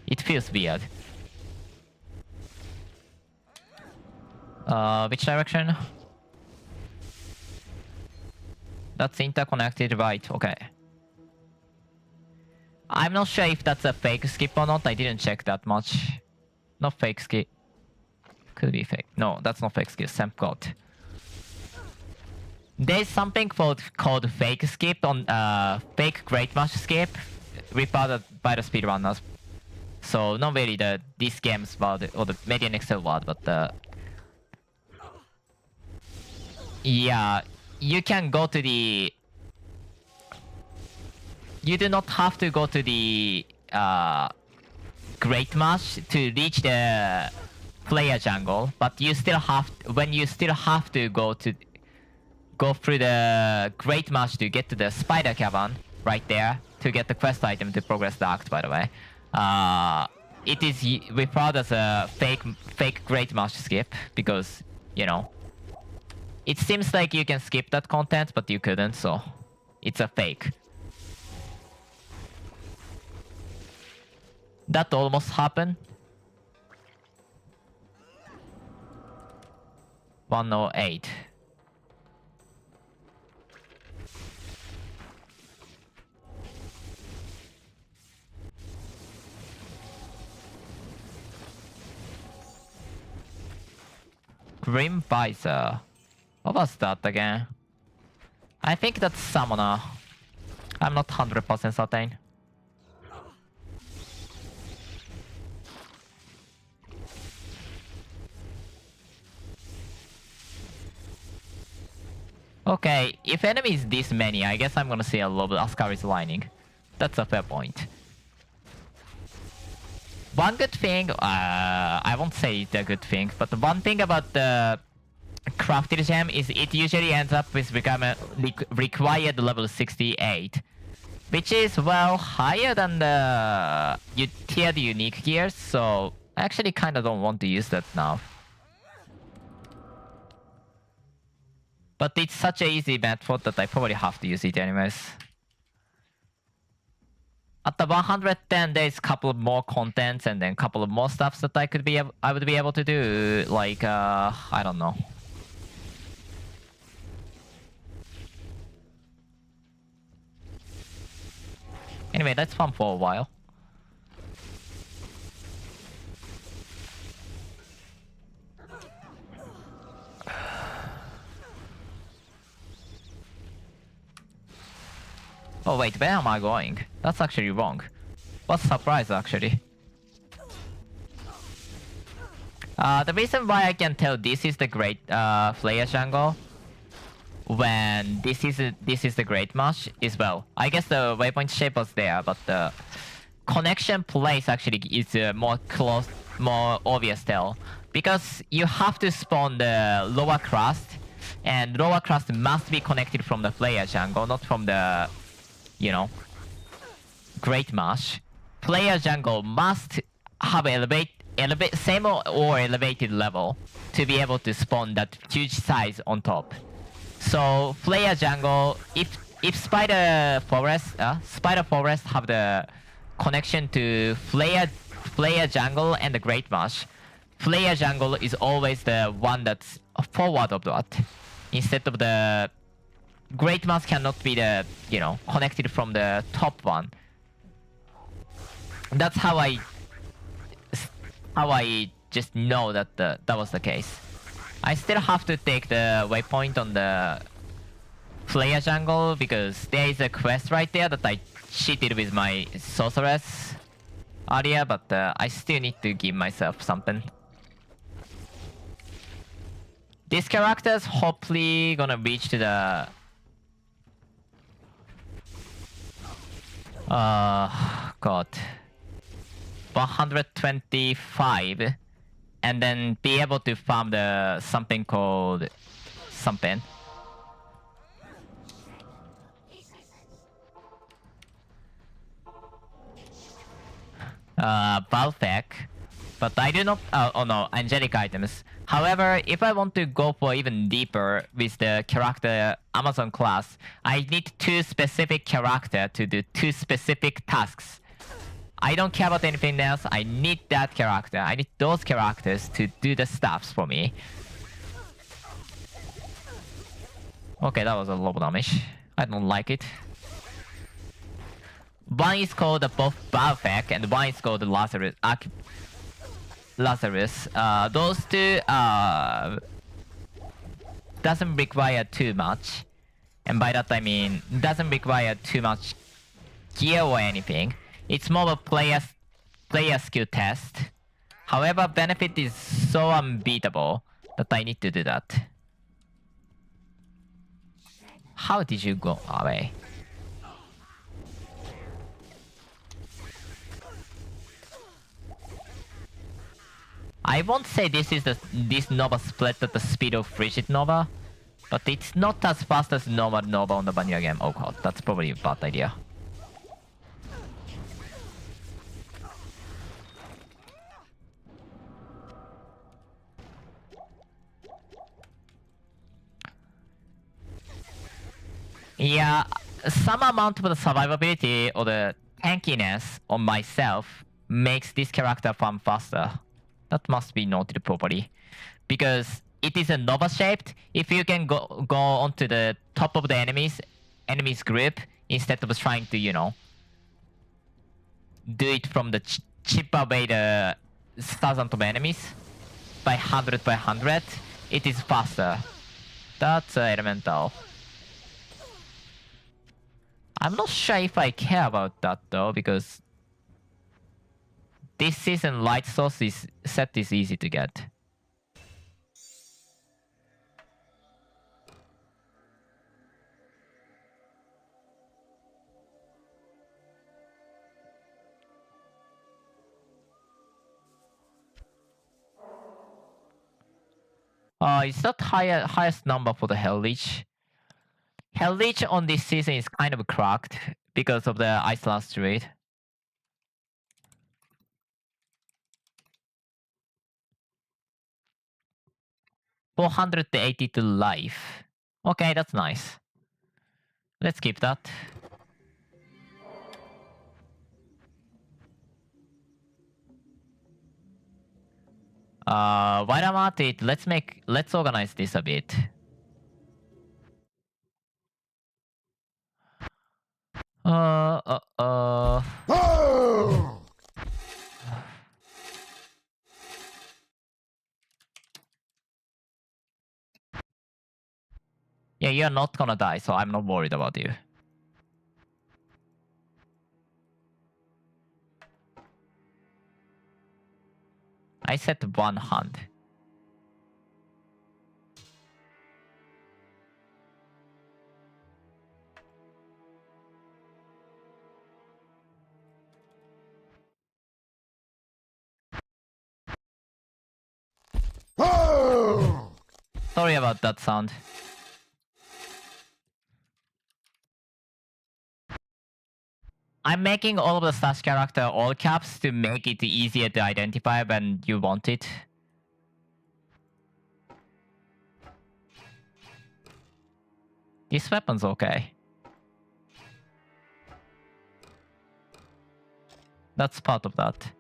It feels weird. Which direction? That's interconnected, right? Okay. I'm not sure if that's a fake skip or not. I didn't check that much. Not fake skip. Could be fake. No, that's not fake skip. Sam God. There's something called fake skip on fake great match skip reported by the speedrunners. So not really these games world or the medianxl world, but yeah, you can go to the. You do not have to go to the great match to reach the player jungle, but you still have to go through the great match to get to the spider cavern right there to get the quest item to progress the act, by the way. It is referred as a fake great match skip because, you know, it seems like you can skip that content, but you couldn't, so it's a fake. That almost happened. 108. Grim Visor. What was that again? I think that's Summoner. I'm not 100% certain. Okay, if enemy is this many, I guess I'm gonna see a lot of Ascari's lining. That's a fair point. One good thing, I won't say it's a good thing, but one thing about the crafted gem is it usually ends up with required level 68. Which is, well, higher than the tiered unique gears, so I actually kinda don't want to use that now. But it's such an easy method that I probably have to use it anyways. At the 110, there's a couple of more contents and then a couple of more stuffs that I would be able to do. Like I don't know. Anyway, that's fun for a while. Oh wait, where am I going? That's actually wrong. What a surprise, actually. The reason why I can tell this is the great Flare jungle when this is the great match is, well, I guess the waypoint shape was there, but the connection place actually is more obvious tell, because you have to spawn the lower crust, and lower crust must be connected from the player jungle, not from the, you know, great match. Player jungle must have same or elevated level to be able to spawn that huge size on top. So player jungle, if Spider Forest have the connection to player jungle and the great match, player jungle is always the one that's forward of that, instead of the great match cannot be the, you know, connected from the top one. That's how I just know that that was the case. I still have to take the waypoint on the player jungle because there is a quest right there that I cheated with my sorceress earlier, but I still need to give myself something. These characters hopefully gonna reach to the God, 125, and then be able to farm the something called something. Balfec, but I do not. Oh no, angelic items. However, if I want to go for even deeper with the character Amazon class, I need 2 specific character to do 2 specific tasks. I don't care about anything else. I need that character. I need those characters to do the stuffs for me. Okay, that was a low damage. I don't like it. One is called both Balfec and one is called Lazarus. Those two doesn't require too much, and by that I mean doesn't require too much gear or anything. It's more of a player skill test. However, benefit is so unbeatable that I need to do that. How did you go away? I won't say this Nova split at the speed of Frigid Nova, but it's not as fast as normal Nova on the vanilla game. Oh god, that's probably a bad idea. Yeah, some amount of the survivability or the tankiness on myself makes this character farm faster. That must be noted properly. Because it is a Nova shaped, if you can go onto the top of the enemies group instead of trying to, you know, do it from the chip away the thousands of enemies by 100, it is faster. That's elemental. I'm not sure if I care about that though, because this season light source set is easy to get. Is that highest number for the Hell Leech? Hell Leech on this season is kind of cracked because of the Iceland Street. $482 life. Okay, that's nice. Let's keep that. While I'm at it, let's organize this a bit. Uh. Yeah, you're not gonna die, so I'm not worried about you. I said one hand. Sorry about that sound. I'm making all of the slash character all caps to make it easier to identify when you want it. This weapon's okay. That's part of that.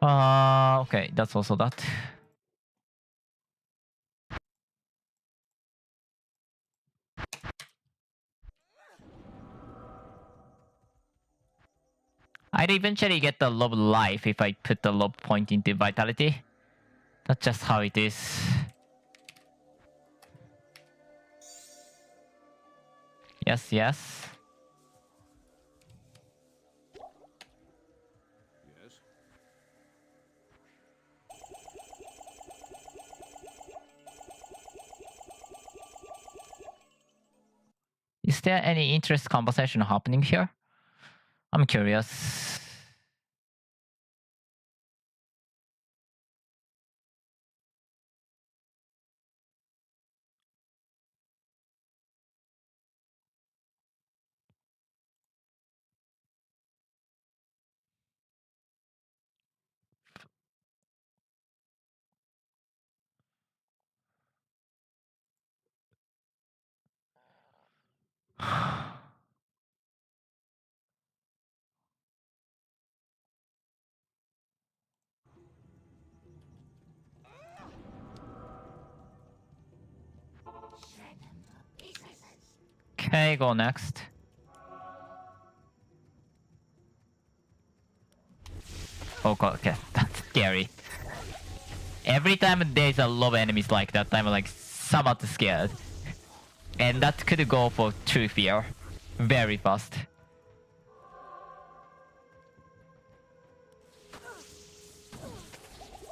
Okay, that's also that. I'd eventually get the lob life if I put the lob point into vitality. That's just how it is. Yes, yes. Yes. Is there any interest conversation happening here? I'm curious. Okay, go next. Oh god, okay, that's scary. Every time there's a lot of enemies like that, I'm like somewhat scared. And that could go for true fear. Very fast.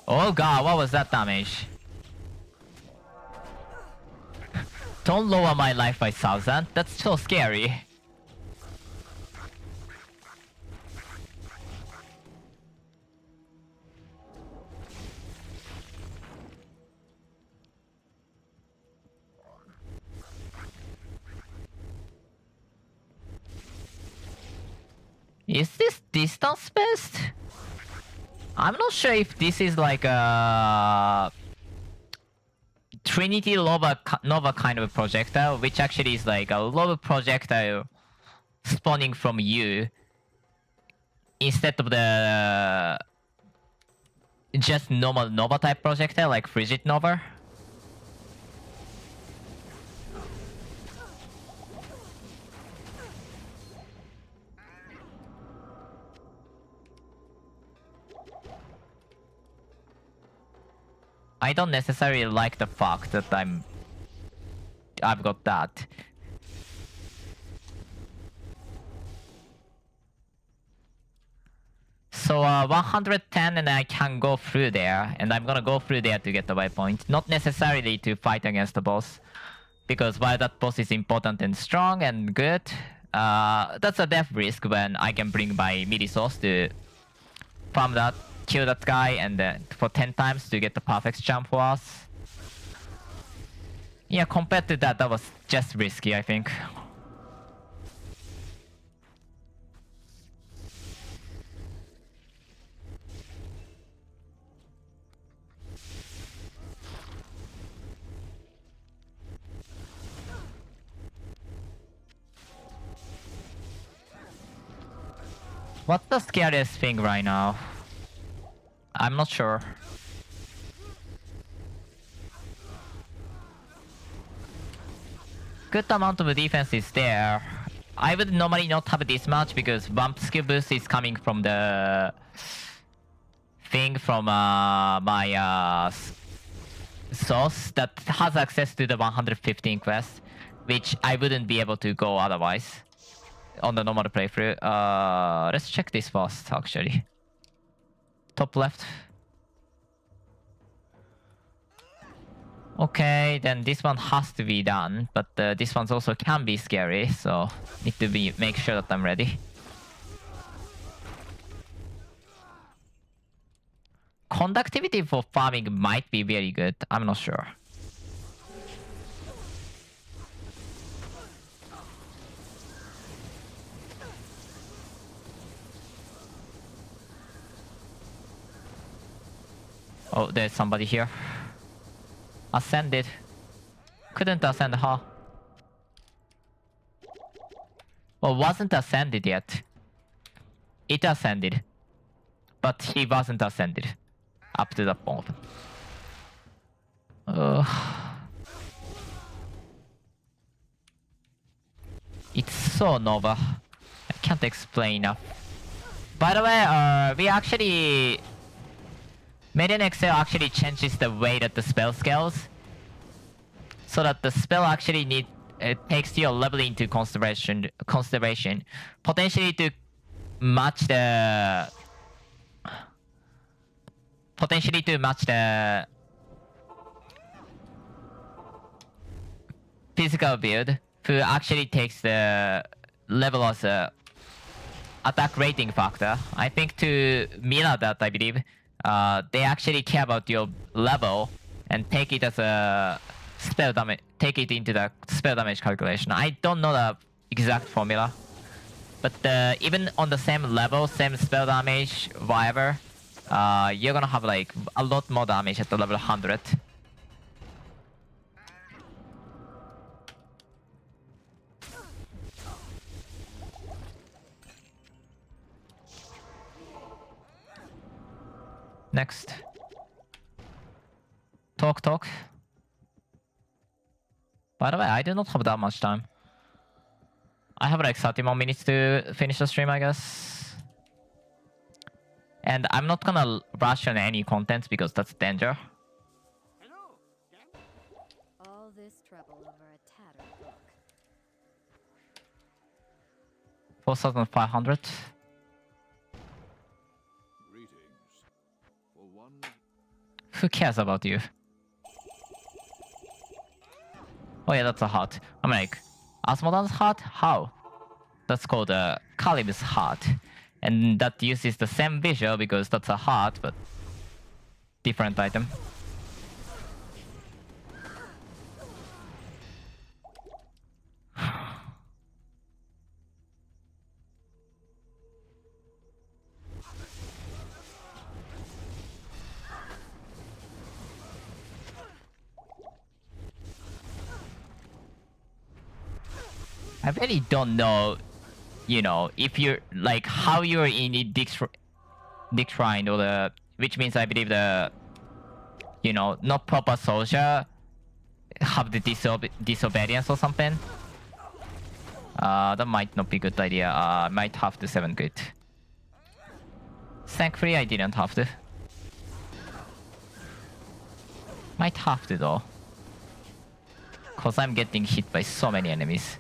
Oh god, what was that damage? Don't lower my life by 1000. That's so scary. Is this distance based? I'm not sure if this is like a Trinity Nova kind of a projectile, which actually is like a Lova projectile spawning from you instead of the just normal Nova type projectile like Frigid Nova. I don't necessarily like the fact that I've got that. So 110 and I can go through there, and I'm gonna go through there to get the waypoint. Not necessarily to fight against the boss, because while that boss is important and strong and good, that's a death risk when I can bring my midi source to farm that, kill that guy, and for 10 times to get the perfect jump for us. Yeah, compared to that, that was just risky, I think. What's the scariest thing right now? I'm not sure. Good amount of defense is there. I would normally not have this much because bump skill boost is coming from the thing from my source that has access to the 115 quest, which I wouldn't be able to go otherwise on the normal playthrough. Let's check this first, actually. Top left. Okay, then this one has to be done, but this one's also can be scary, so need to make sure that I'm ready. Conductivity for farming might be very good. I'm not sure. Oh, there's somebody here. Ascended. Couldn't ascend, huh? Well, wasn't ascended yet. It ascended. But he wasn't ascended. Up to that point. It's so Nova. I can't explain enough. By the way, we actually... medianxl actually changes the way that the spell scales. So that the spell actually takes your level into consideration. Potentially to match the... physical build, who actually takes the level as a attack rating factor. I think to mirror that, I believe, they actually care about your level and take it as a spell damage. Take it into the spell damage calculation. I don't know the exact formula, but even on the same level, same spell damage, whatever, you're gonna have like a lot more damage at the level 100. Next. Talk. By the way, I do not have that much time. I have like 30 more minutes to finish the stream, I guess. And I'm not gonna rush on any content because that's danger. All this trouble over a tattered book. 4,500. Who cares about you? Oh yeah, that's a heart. I'm like, Asmodan's heart? How? That's called Kalib's heart. And that uses the same visual because that's a heart, but different item. I really don't know, you know, if you're like how you're in the Dick Shrine or the, which means I believe the, you know, not proper soldier have the disobedience or something. That might not be a good idea. I might have to 7 grit. Thankfully, I didn't have to. Might have to though, cause I'm getting hit by so many enemies.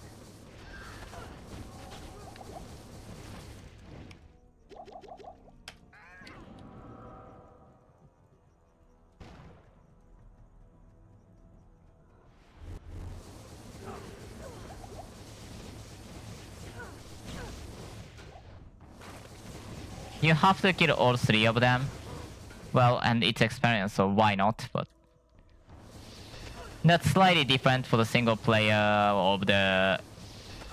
You have to kill all 3 of them. Well, and it's experience, so why not? But that's slightly different for the single player of the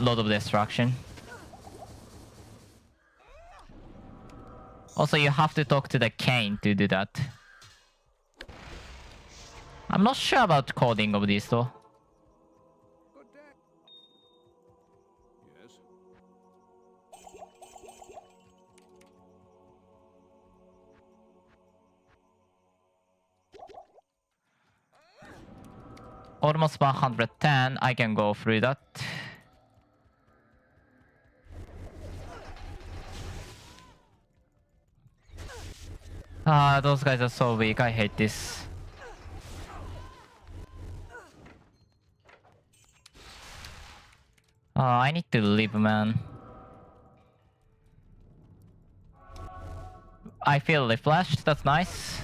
Lord of Destruction. Also, you have to talk to the Kane to do that. I'm not sure about coding of this though. almost 110. I can go through that. Those guys are so weak. I hate this. I need to leave, man. I feel refreshed. That's nice.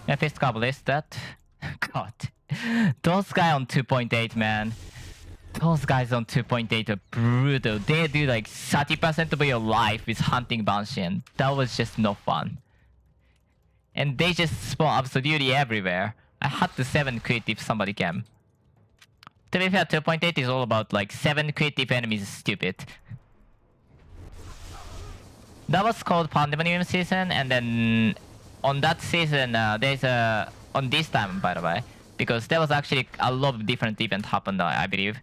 Yeah, fist couple is that. God. Those guys on 2.8, man. Those guys on 2.8 are brutal. They do like 30% of your life with hunting Banshee, and that was just no fun. And they just spawn absolutely everywhere. I had to 7 crit if somebody came. To be fair, 2.8 is all about like 7 crit if enemies is stupid. That was called Pandemonium season, and then on that season, there's a... on this time, by the way, because there was actually a lot of different events happened, I believe.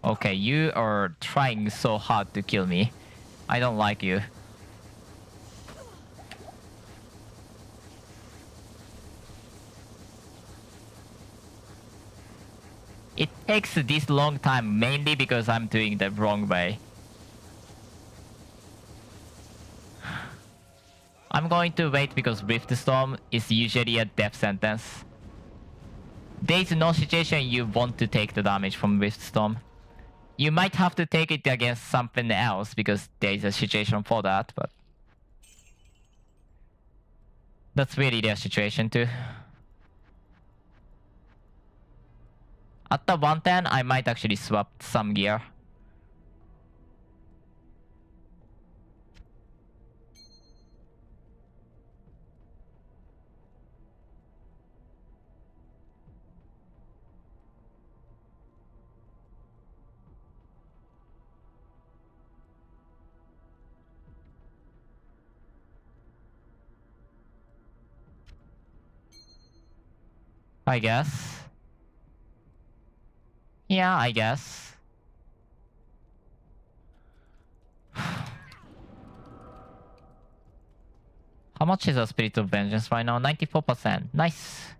Okay, you are trying so hard to kill me. I don't like you. It takes this long time mainly because I'm doing the wrong way. I'm going to wait because Rift Storm is usually a death sentence. There's no situation you want to take the damage from Rift Storm. You might have to take it against something else because there's a situation for that, but... that's really their situation too. At the 110, I might actually swap some gear. I guess. Yeah, I guess. How much is a Spirit of Vengeance right now? 94%. Nice.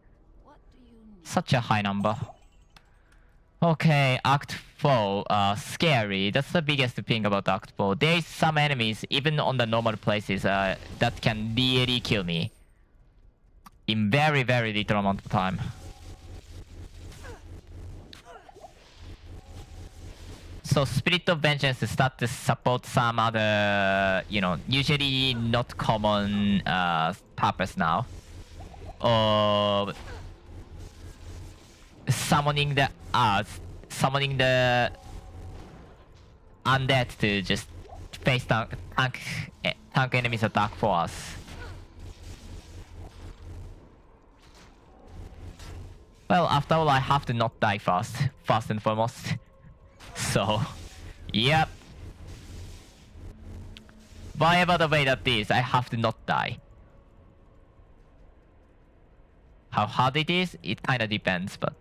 What do you need? Such a high number. Okay, Act 4. Scary. That's the biggest thing about Act 4. There's some enemies, even on the normal places, that can really kill me. In very, very little amount of time. So Spirit of Vengeance start to support some other, you know, usually not common purpose now. Or summoning the undead to just face tank enemies attack for us. Well, after all, I have to not die first and foremost. So, yep. Whatever the way that is, I have to not die. How hard it is, it kinda depends, but...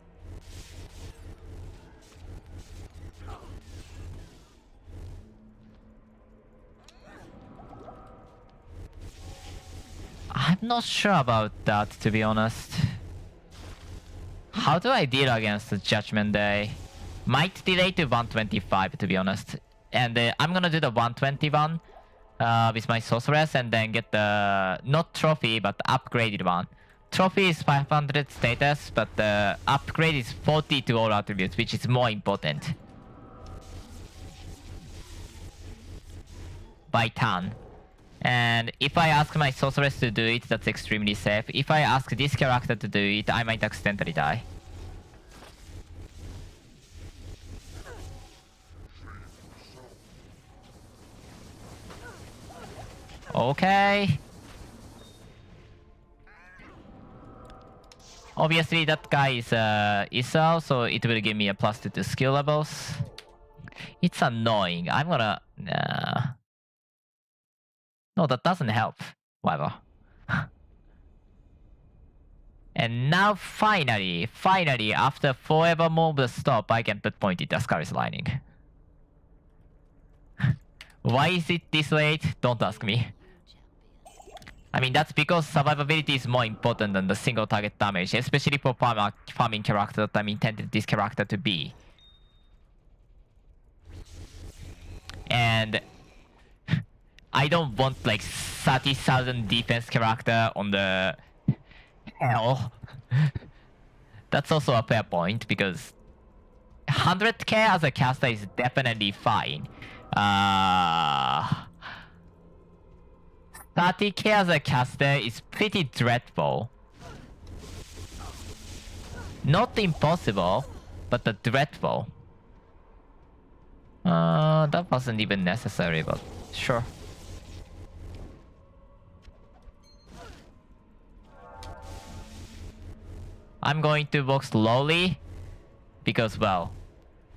I'm not sure about that, to be honest. How do I deal against the Judgment Day? Might delay to 125, to be honest. And I'm gonna do the 121 with my sorceress and then get the... not trophy, but upgraded one. Trophy is 500 status, but the upgrade is 40 to all attributes, which is more important. By turn. And if I ask my sorceress to do it, that's extremely safe. If I ask this character to do it, I might accidentally die. Okay. Obviously that guy is Isao, so it will give me a +2 to skill levels. It's annoying. I'm gonna... No, that doesn't help. Whatever. And now finally, after forever move the stop, I can put point into Ascaris Lining. Why is it this late? Don't ask me. I mean, that's because survivability is more important than the single target damage, especially for farming character that I'm intended this character to be. And I don't want like 30,000 defense character on the hell. That's also a fair point because 100k as a caster is definitely fine. 30k as a caster is pretty dreadful. Not impossible, but dreadful. That wasn't even necessary, but sure. I'm going to walk slowly because, well,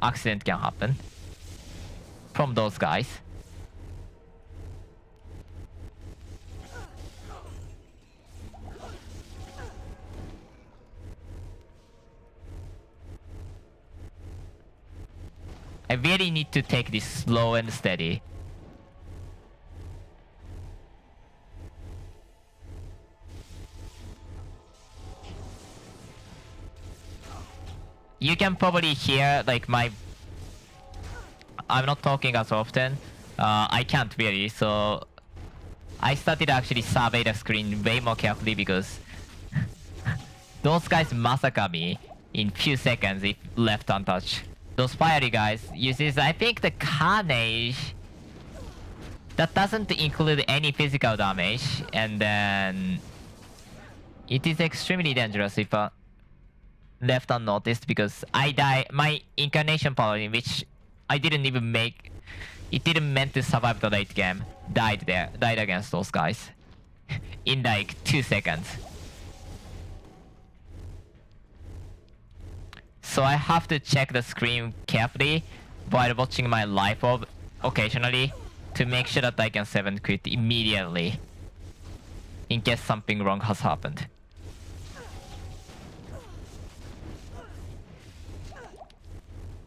accident can happen from those guys. I really need to take this slow and steady. You can probably hear like my... I'm not talking as often. I can't really, so... I started to actually survey the screen way more carefully because... those guys massacre me in few seconds if left untouched. Those fiery guys uses, I think, the Carnage. That doesn't include any physical damage, and then it is extremely dangerous if left unnoticed because I die. My incarnation paladin, which I didn't even make, it didn't meant to survive the late game, died against those guys in like 2 seconds. So I have to check the screen carefully while watching my life orb occasionally to make sure that I can 7 quit immediately in case something wrong has happened.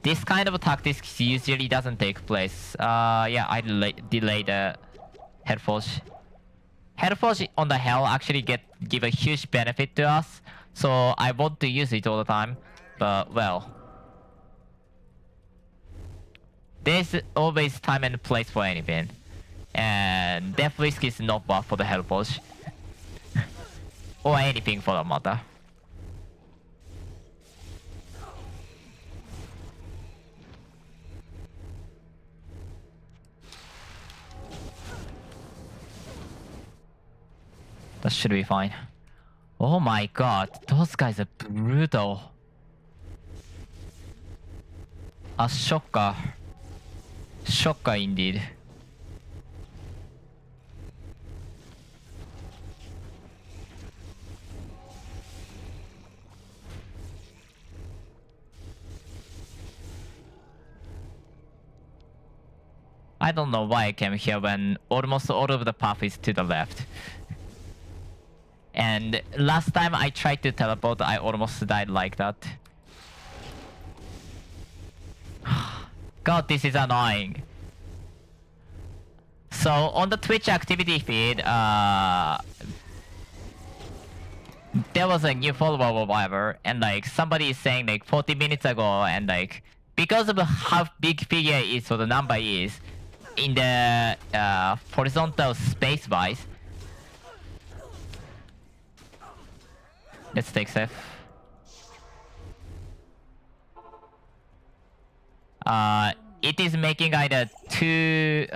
This kind of tactics usually doesn't take place. Yeah, I delay the Headforge. Headforge on the hell actually give a huge benefit to us, so I want to use it all the time. But, well, there's always time and place for anything. And Death Risk is not bad for the Hellforge. Or anything for that matter. That should be fine. Oh my god, those guys are brutal. A shocker. Shocker indeed. I don't know why I came here when almost all of the path is to the left. And last time I tried to teleport, I almost died like that. God, this is annoying. So on the Twitch activity feed, there was a new follower or whatever, and like somebody is saying like 40 minutes ago, and like because of how big figure is or the number is in the horizontal space wise. Let's take safe. It is making either two,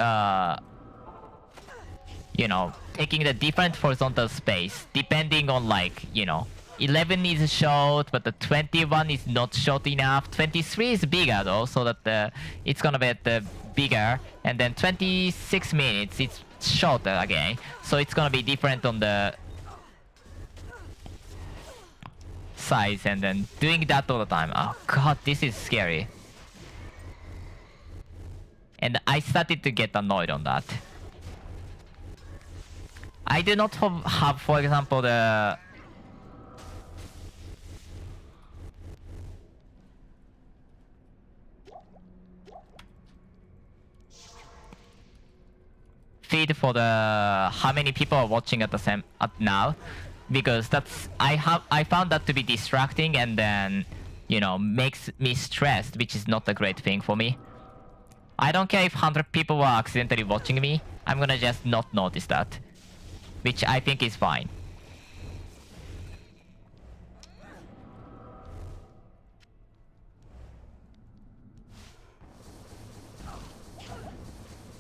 you know, taking the different horizontal space depending on like, you know, 11 is short, but the 21 is not short enough. 23 is bigger though, so that it's gonna be bigger, and then 26 minutes it's shorter again, so it's gonna be different on the size, and then doing that all the time. Oh god, this is scary. And I started to get annoyed on that. I do not have, for example, the feed for the how many people are watching at the same at now, because I found that to be distracting and then makes me stressed, which is not a great thing for me. I don't care if 100 people are accidentally watching me. I'm gonna just not notice that, which I think is fine.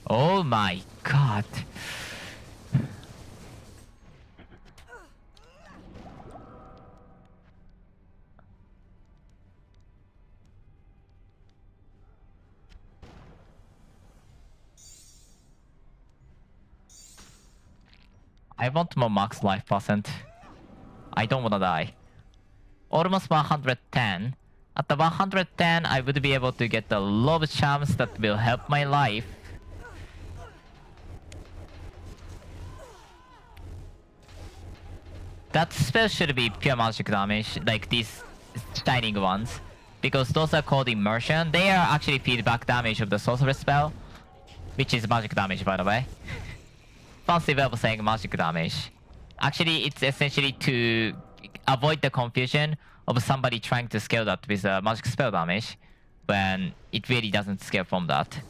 Oh my god. I want more max life percent. I don't wanna die. Almost 110. At the 110, I would be able to get a lot of charms that will help my life. That spell should be pure magic damage, like these shining ones. Because those are called immersion. They are actually feedback damage of the sorcerer spell, which is magic damage, by the way. Fancy way of saying magic damage. Actually, it's essentially to avoid the confusion of somebody trying to scale that with a magic spell damage, when it really doesn't scale from that.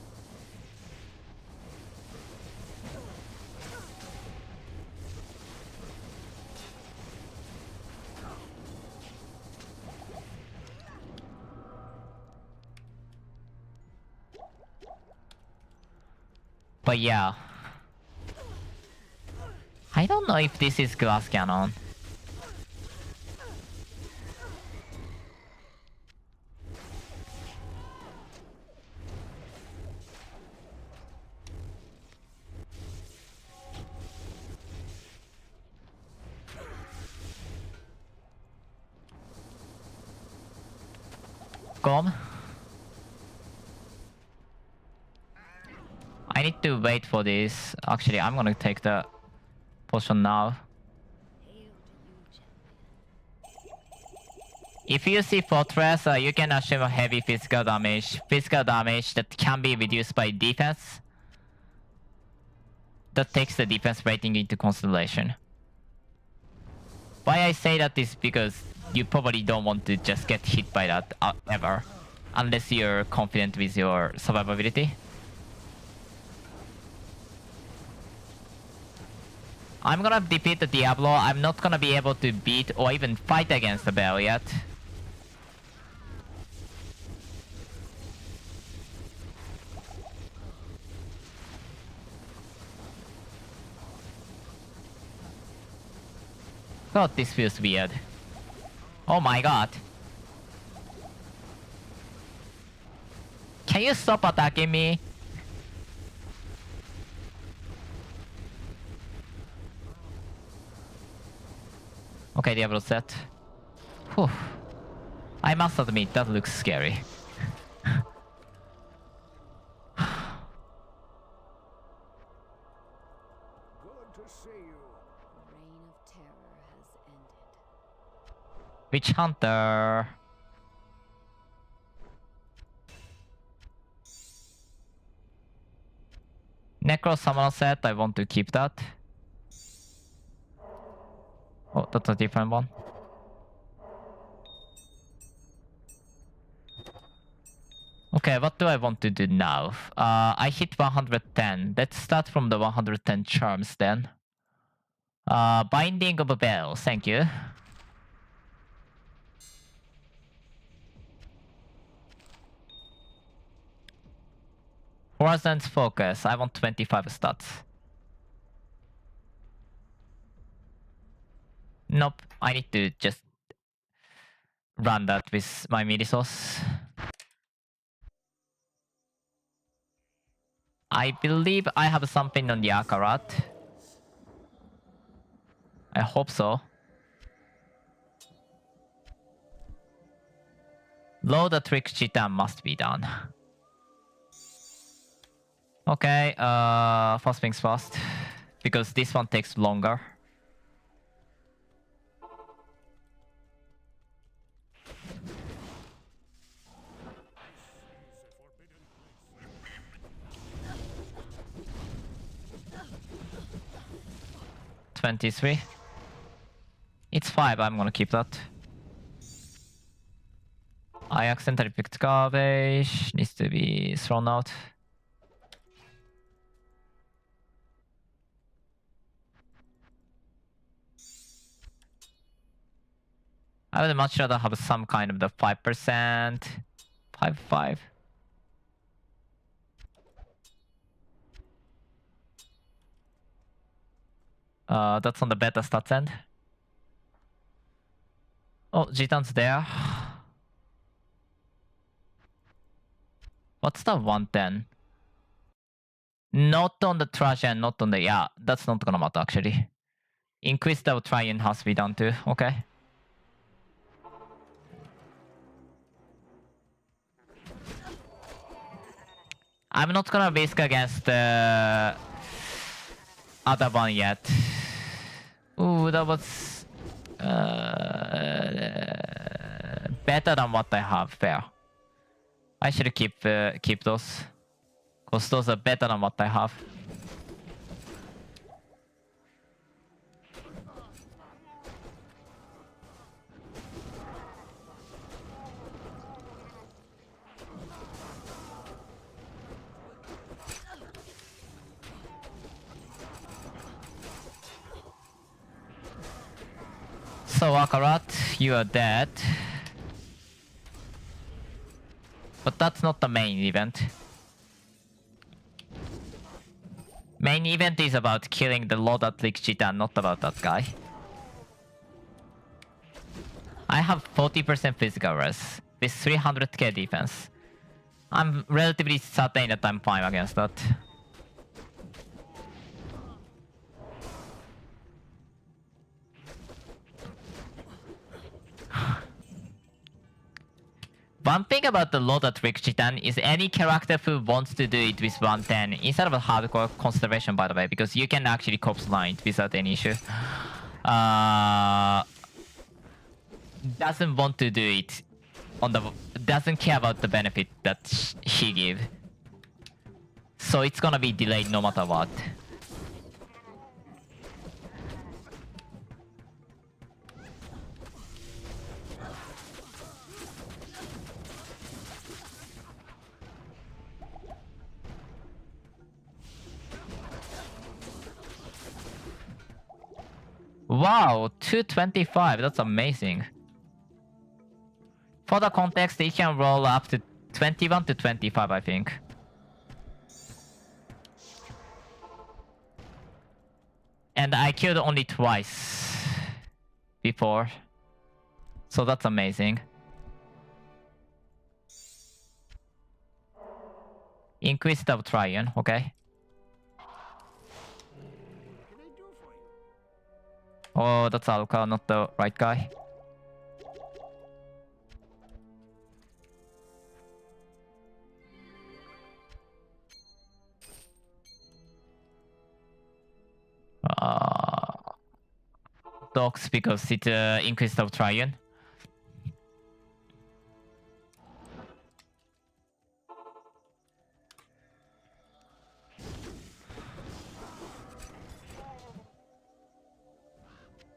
But yeah. I don't know if this is glass cannon. Gom? I need to wait for this. Actually, I'm gonna take the potion now. If you see Fortress, you can assume heavy physical damage. Physical damage that can be reduced by defense. That takes the defense rating into consideration. Why I say that is because you probably don't want to just get hit by that ever. Unless you're confident with your survivability. I'm gonna defeat the Diablo. I'm not gonna be able to beat or even fight against the Bell yet. God, this feels weird. Oh my god. Can you stop attacking me? Okay, Diablo set. Whew. I must admit, that looks scary. Good to see you. Reign of terror has ended. Witch Hunter. Necro Summoner set, I want to keep that. Oh, that's a different one. Okay, what do I want to do now? I hit 110. Let's start from the 110 charms then. Binding of a Bell, thank you. Horizon's Focus, I want 25 stats. Nope, I need to just run that with my Midi-Sauce. I believe I have something on the Akarat. I hope so. Load the trick cheetah must be done. Okay, first things first. Because this one takes longer. 23. It's 5, I'm gonna keep that. I accidentally picked garbage, needs to be thrown out. I would much rather have some kind of the 5%. 5. That's on the beta stats end. Oh, Gitan's there. What's the 110? Not on the trash and not on the... Yeah, that's not gonna matter actually. Inquisitor Triune has to be done too, okay. I'm not gonna risk against the other one yet. Ooh, that was better than what I have. Fair. I should keep those, cause those are better than what I have. So Akarat, you are dead. But that's not the main event. Main event is about killing the Lord at Lick Gitan, not about that guy. I have 40% physical res with 300k defense. I'm relatively certain that I'm fine against that. One thing about the Lord at Lick Gitan is any character who wants to do it with 110 instead of a hardcore conservation, by the way, because you can actually corpse line it without any issue. Doesn't want to do it on the... doesn't care about the benefit that he give. So it's gonna be delayed no matter what. Wow, 225, that's amazing. For the context, it can roll up to 21 to 25, I think. And I killed only twice before. So that's amazing. Inquisitor Triune, okay. Oh, that's Alka, not the right guy. Dogs because it's Inquisitor Triune.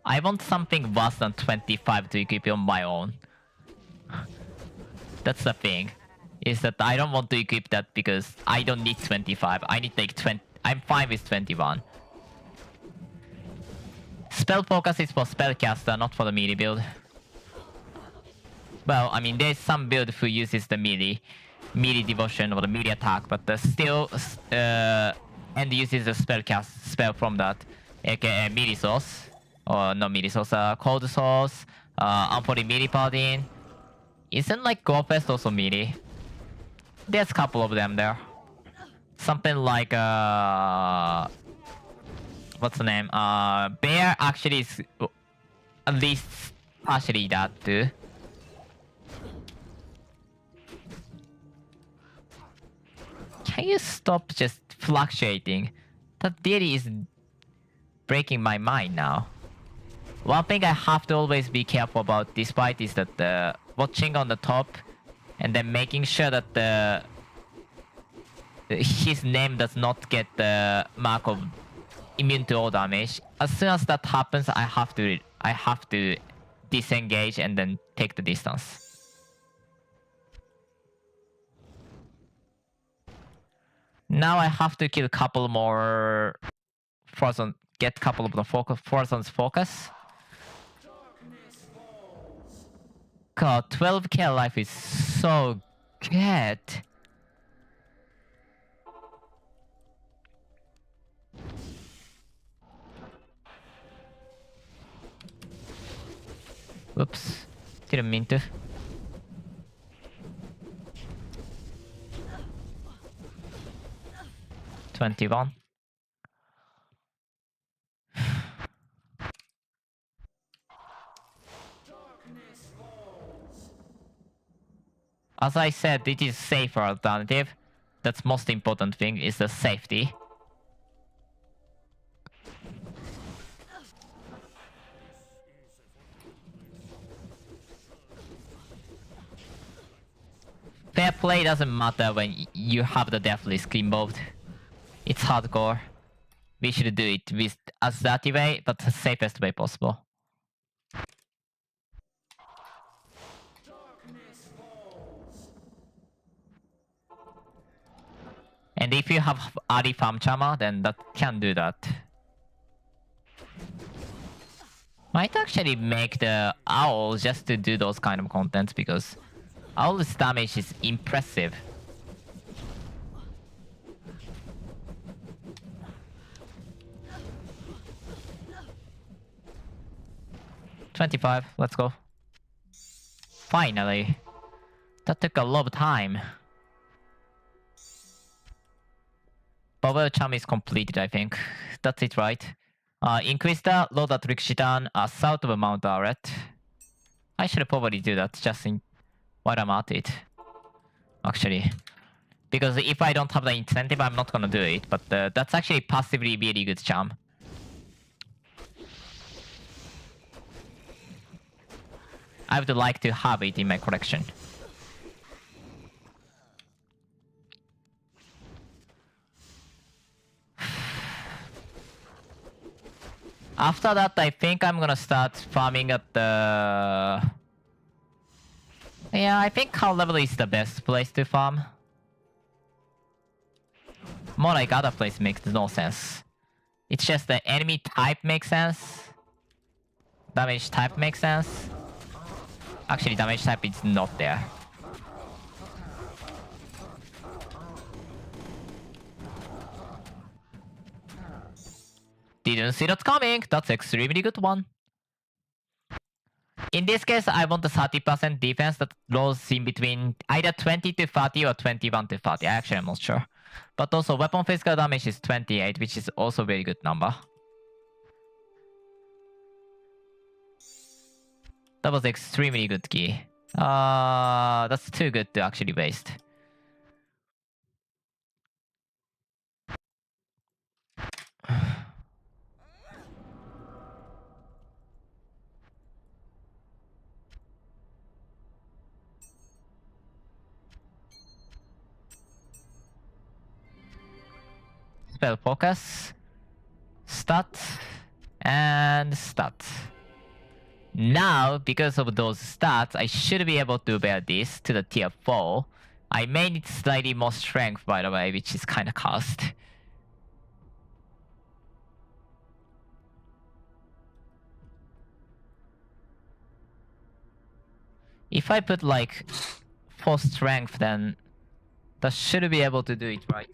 I want something worse than 25 to equip on my own. That's the thing. Is that I don't want to equip that because I don't need 25. I need like 20. I'm fine with 21. Spell focus is for spellcaster, not for the melee build. Well, I mean, there's some build who uses the melee devotion or the melee attack, but still, and uses the spell from that, aka melee source. Or not melee source, cold source, Unholy melee paladin. Isn't like Gorefest also melee? There's a couple of them there. Something like what's the name? Bear actually is at least partially that too. Can you stop just fluctuating? That deity is breaking my mind now. One thing I have to always be careful about despite is that watching on the top and then making sure that his name does not get the mark of immune to all damage. As soon as that happens, I have to disengage and then take the distance. Now I have to kill a couple more Frozen, get a couple of the Frozen's focus. God, 12k life is so good. Oops, didn't mean to. $21. As I said, it is safer alternative. That's most important thing is the safety. Fair play doesn't matter when you have the death risk involved. It's hardcore. We should do it with as dirty way, but the safest way possible. And if you have early farm charmer, then that can do that. Might actually make the owl just to do those kind of contents because owl's damage is impressive. $25, let's go. Finally. That took a lot of time. Bubble charm is completed, I think. That's it, right? Increase the load at Rikshitan south of Mount Arret. I should probably do that just in while I'm at it. Actually. Because if I don't have the incentive, I'm not gonna do it. But that's actually passively really good charm. I would like to have it in my collection. After that, I think I'm gonna start farming at the... Yeah, I think Cow level is the best place to farm. More like other place makes no sense. It's just the enemy type makes sense. Damage type makes sense. Actually, damage type is not there. Didn't see that coming. That's extremely good one. In this case, I want a 30% defense that rolls in between either 20 to 30 or 21 to 30. Actually, I'm not sure. But also, weapon physical damage is 28, which is also a very good number. That was extremely good key. That's too good to actually waste. Spell focus. Stat. And stat. Now, because of those stats, I should be able to bear this to the tier 4. I may need slightly more strength, by the way, which is kind of cost. If I put like 4 strength, then that should be able to do it right.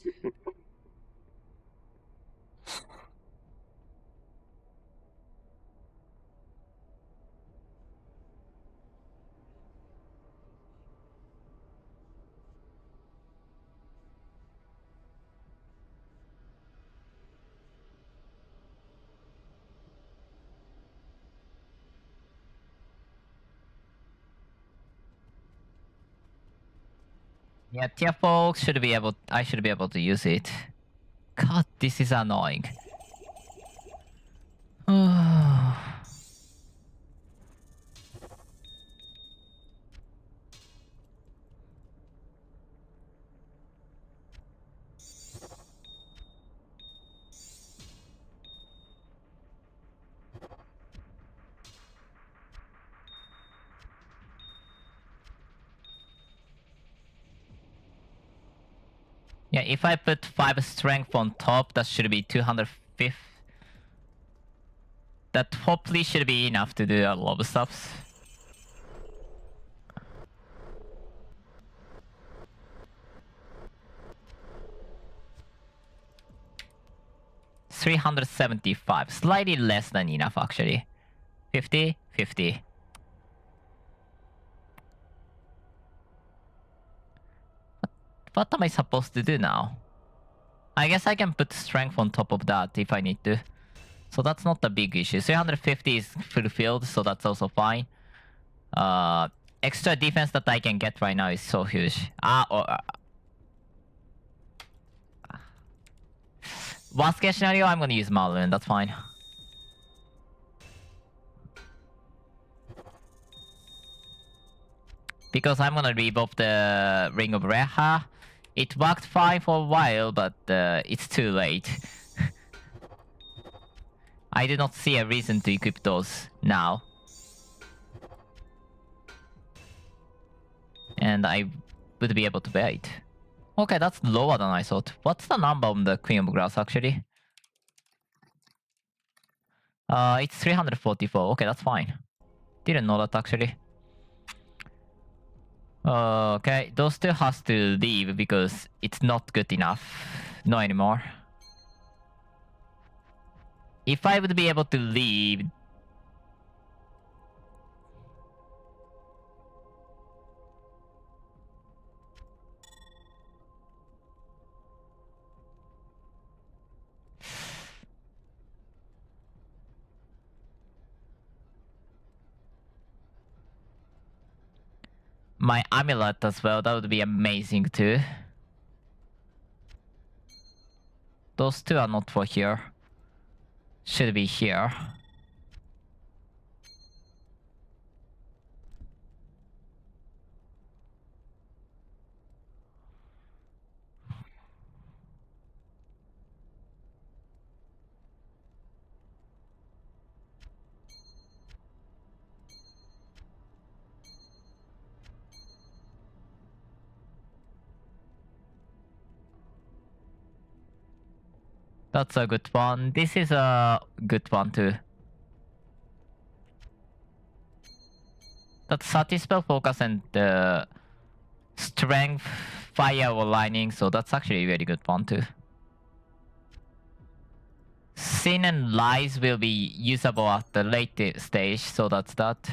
Yeah, tier 4 should be able. I should be able to use it. God, this is annoying. Yeah, if I put 5 strength on top, that should be 205. That hopefully should be enough to do a lot of stuff. $375, slightly less than enough actually. 50, 50. What am I supposed to do now? I guess I can put strength on top of that if I need to. So that's not a big issue. 350 is fulfilled, so that's also fine. Extra defense that I can get right now is so huge. Worst case scenario, I'm gonna use Marlin, that's fine. Because I'm gonna rebuff the Ring of Reha. It worked fine for a while, but it's too late. I do not see a reason to equip those now. And I would be able to wait. Okay, that's lower than I thought. What's the number on the Queen of Grass actually? It's 344. Okay, that's fine. Didn't know that actually. Okay, those two has to leave because it's not good enough. No anymore. If I would be able to leave... my amulet as well, that would be amazing too. Those two are not for here. Should be here. That's a good one. This is a good one too. That's Sati-spell focus and strength, fire or lightning, so that's actually a very good one too. Sin and lies will be usable at the later stage, so that's that.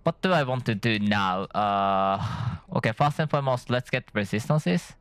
What do I want to do now? Okay, first and foremost, let's get resistances.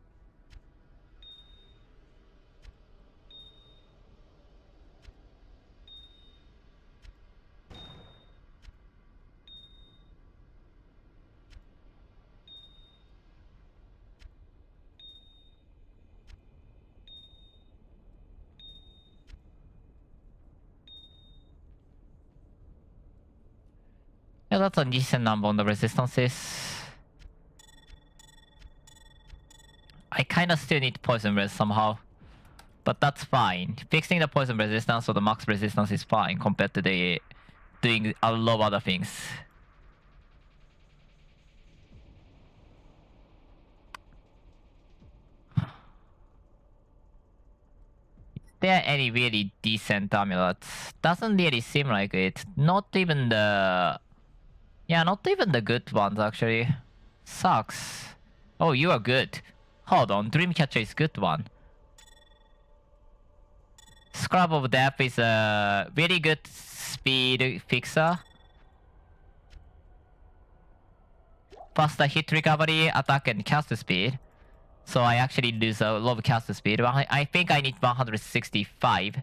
Yeah, that's a decent number on the resistances. I kinda still need poison res somehow. But that's fine. Fixing the poison resistance or the max resistance is fine compared to the doing a lot of other things. Is there any really decent amulets? Doesn't really seem like it. Not even the... Yeah, not even the good ones actually. Sucks. Oh, you are good. Hold on, Dreamcatcher is good one. Scrub of Death is a very good speed fixer. Faster hit recovery, attack and cast speed. So I actually lose a lot of cast speed. I think I need 165.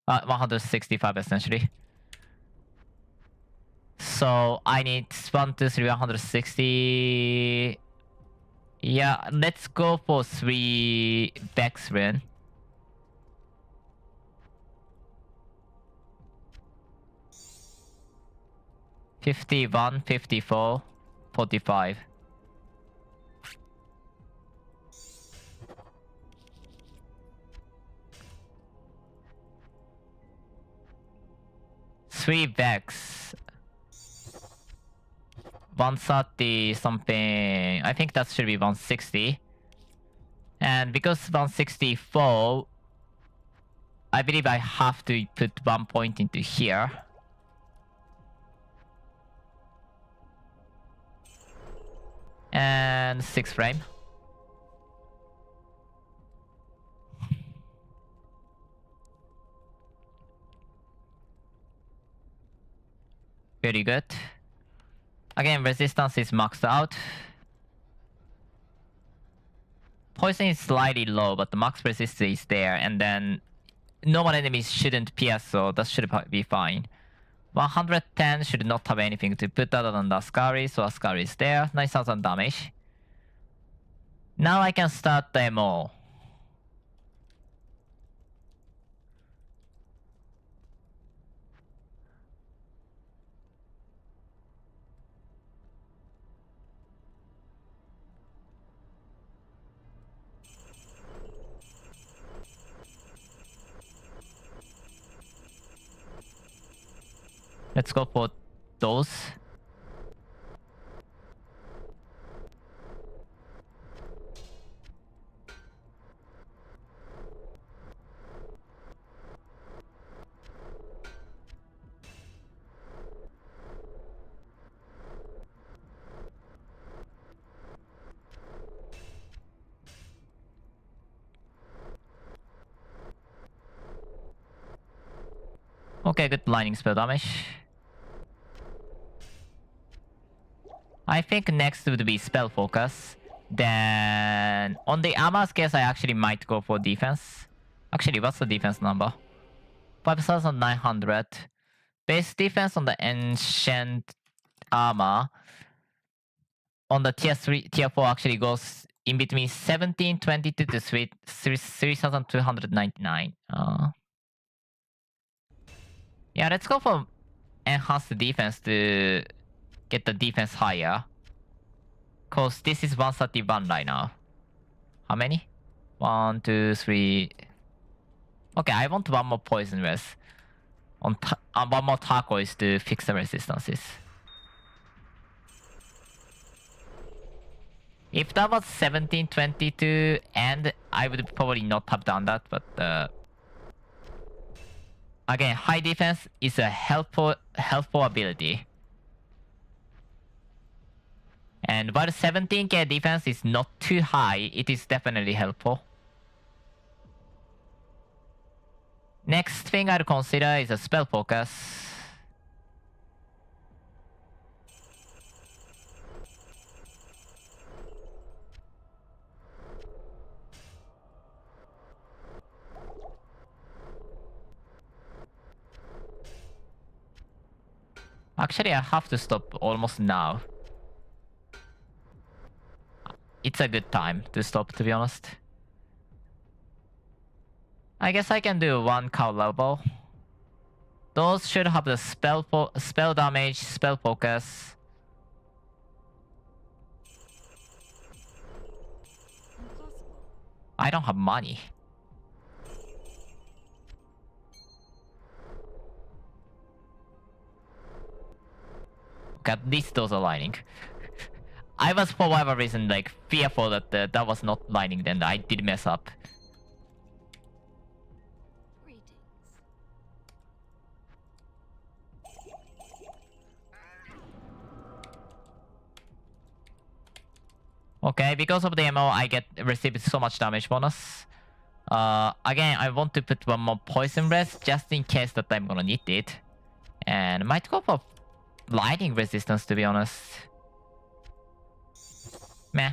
Uh, 165 essentially. So I need 1, 2, 3, 160. Yeah, let's go for 3 Vex Rin. 51, 54, 45. Three Vex. 130 something. I think that should be 160. And because 164, I believe I have to put 1 point into here. And 6 frame. Very good. Again, resistance is maxed out. Poison is slightly low, but the max resistance is there, and then normal enemies shouldn't pierce, so that should be fine. 110 should not have anything to put other than the Ascari, so Ascari is there. 9,000 damage. Now I can start the MO. Let's go for those. Okay, good blinding spell damage. I think next would be spell focus. Then on the armor's case, I actually might go for defense. Actually, what's the defense number? 5,900. Base defense on the ancient armor on the tier 3, tier 4 actually goes in between 1722 to 3,299. Yeah, let's go for enhanced defense to get the defense higher. Cause this is 131 right now. How many? 1, 2, 3. Okay, I want one more poison res. One more turquoise to fix the resistances. If that was 1722, and I would probably not have done that, but again, high defense is a helpful ability. And while 17k defense is not too high, it is definitely helpful. Next thing I'll consider is a spell focus. Actually, I have to stop almost now. It's a good time to stop, to be honest. I guess I can do one cow level. Those should have the spell damage, spell focus. I don't have money. Okay, at least those are lining. I was for whatever reason like fearful that that was not lining, then I did mess up. Okay, because of the MO, I received so much damage bonus. Again, I want to put one more poison res just in case that I'm gonna need it, and might go for lightning resistance, to be honest. Meh.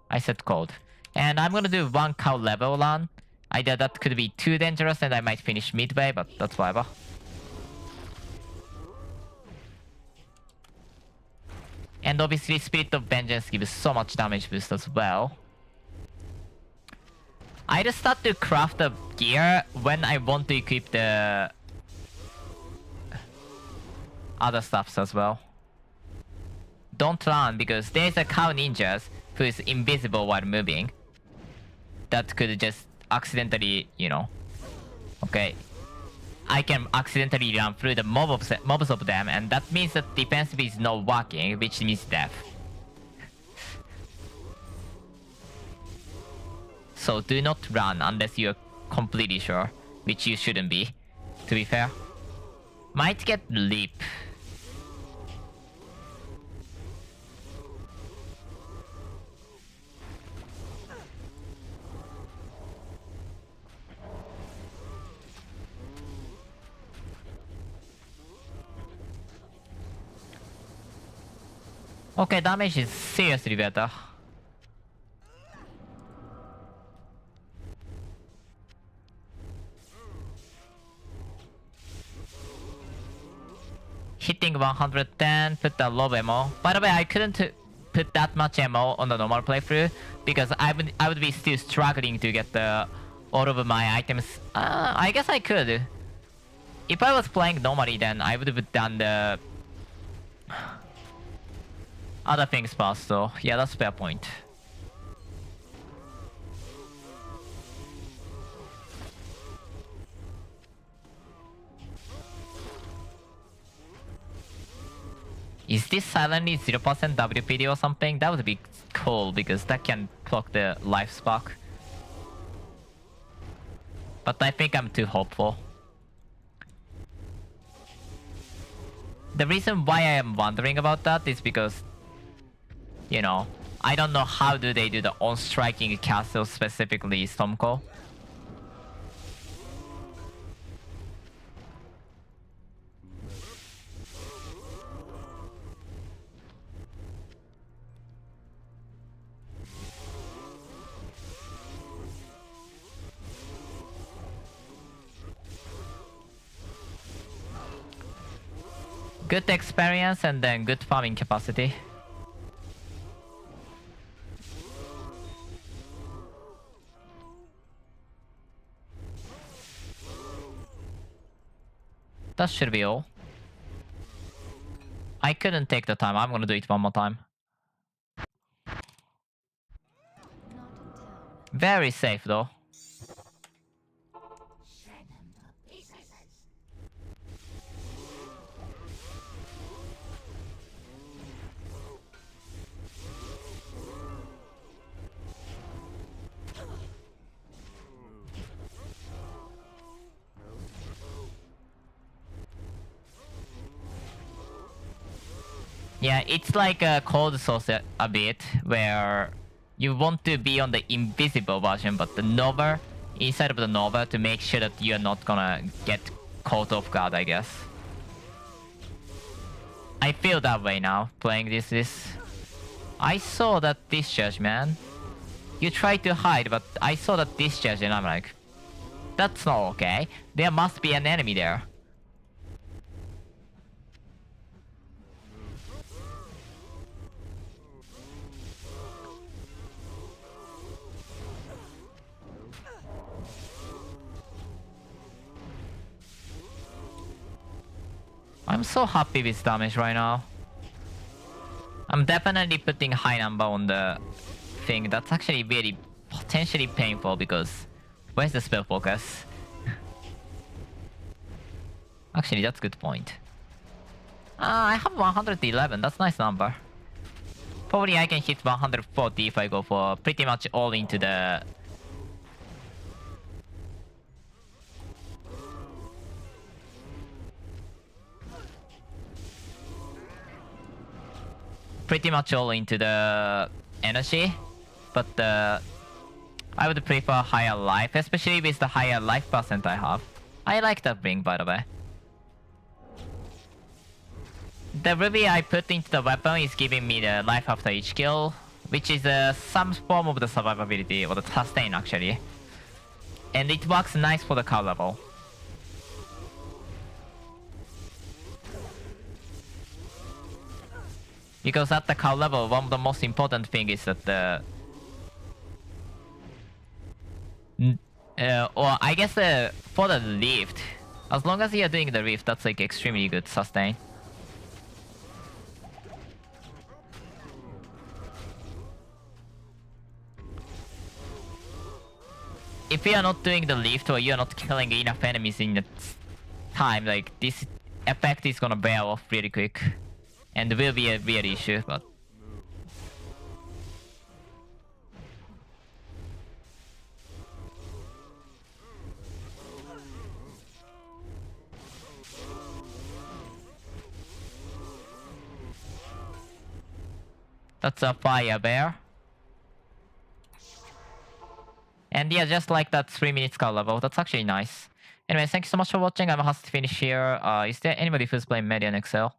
I said cold. And I'm gonna do one cow level run. Either that could be too dangerous and I might finish midway, but that's whatever. And obviously Spirit of Vengeance gives so much damage boost as well. I just start to craft the gear when I want to equip the other stuffs as well. Don't run because there's a cow ninjas who is invisible while moving. That could just accidentally, you know. Okay. I can accidentally run through the mobs of them, and that means that defensive is not working, which means death. So do not run unless you're completely sure, which you shouldn't be, to be fair. Might get leap. Okay, damage is seriously better. Hitting 110, put a low ammo. By the way, I couldn't put that much ammo on the normal playthrough because I would be still struggling to get all of my items. I guess I could. If I was playing normally, then I would have done the other things first, so yeah, that's a fair point. Is this silently 0% WPD or something? That would be cool because that can clock the life spark. But I think I'm too hopeful. The reason why I am wondering about that is because, you know, I don't know how do they do the on-striking castle, specifically Stormco. Good experience and then good farming capacity. That should be all. I couldn't take the time. I'm gonna do it one more time. Very safe though. Yeah, it's like a cold source a bit, where you want to be on the invisible version, but the Nova, inside of the Nova, to make sure that you're not gonna get caught off guard, I guess. I feel that way now, playing this. I saw that discharge, man. You tried to hide, but I saw that discharge and I'm like, that's not okay. There must be an enemy there. I'm so happy with damage right now. I'm definitely putting high number on the thing. That's actually really potentially painful because where's the spell focus? Actually, that's a good point. I have 111. That's a nice number. Probably I can hit 140 if I go for pretty much all into the... pretty much all into the energy, but I would prefer higher life, especially with the higher life percent I have. I like that ring, by the way. The ruby I put into the weapon is giving me the life after each kill, which is some form of the survivability, or the sustain actually. And it works nice for the cow level. Because at the cow level, one of the most important thing is that or I guess for the lift, as long as you're doing the lift, that's like extremely good sustain. if you are not doing the lift or you are not killing enough enemies in the time, like this effect is gonna bear off really quick, and will be a real issue. But that's a fire bear. And yeah, just like that 3 minutes car level, that's actually nice. Anyway, thank you so much for watching. I'm gonna have to finish here. Is there anybody who's playing medianxl?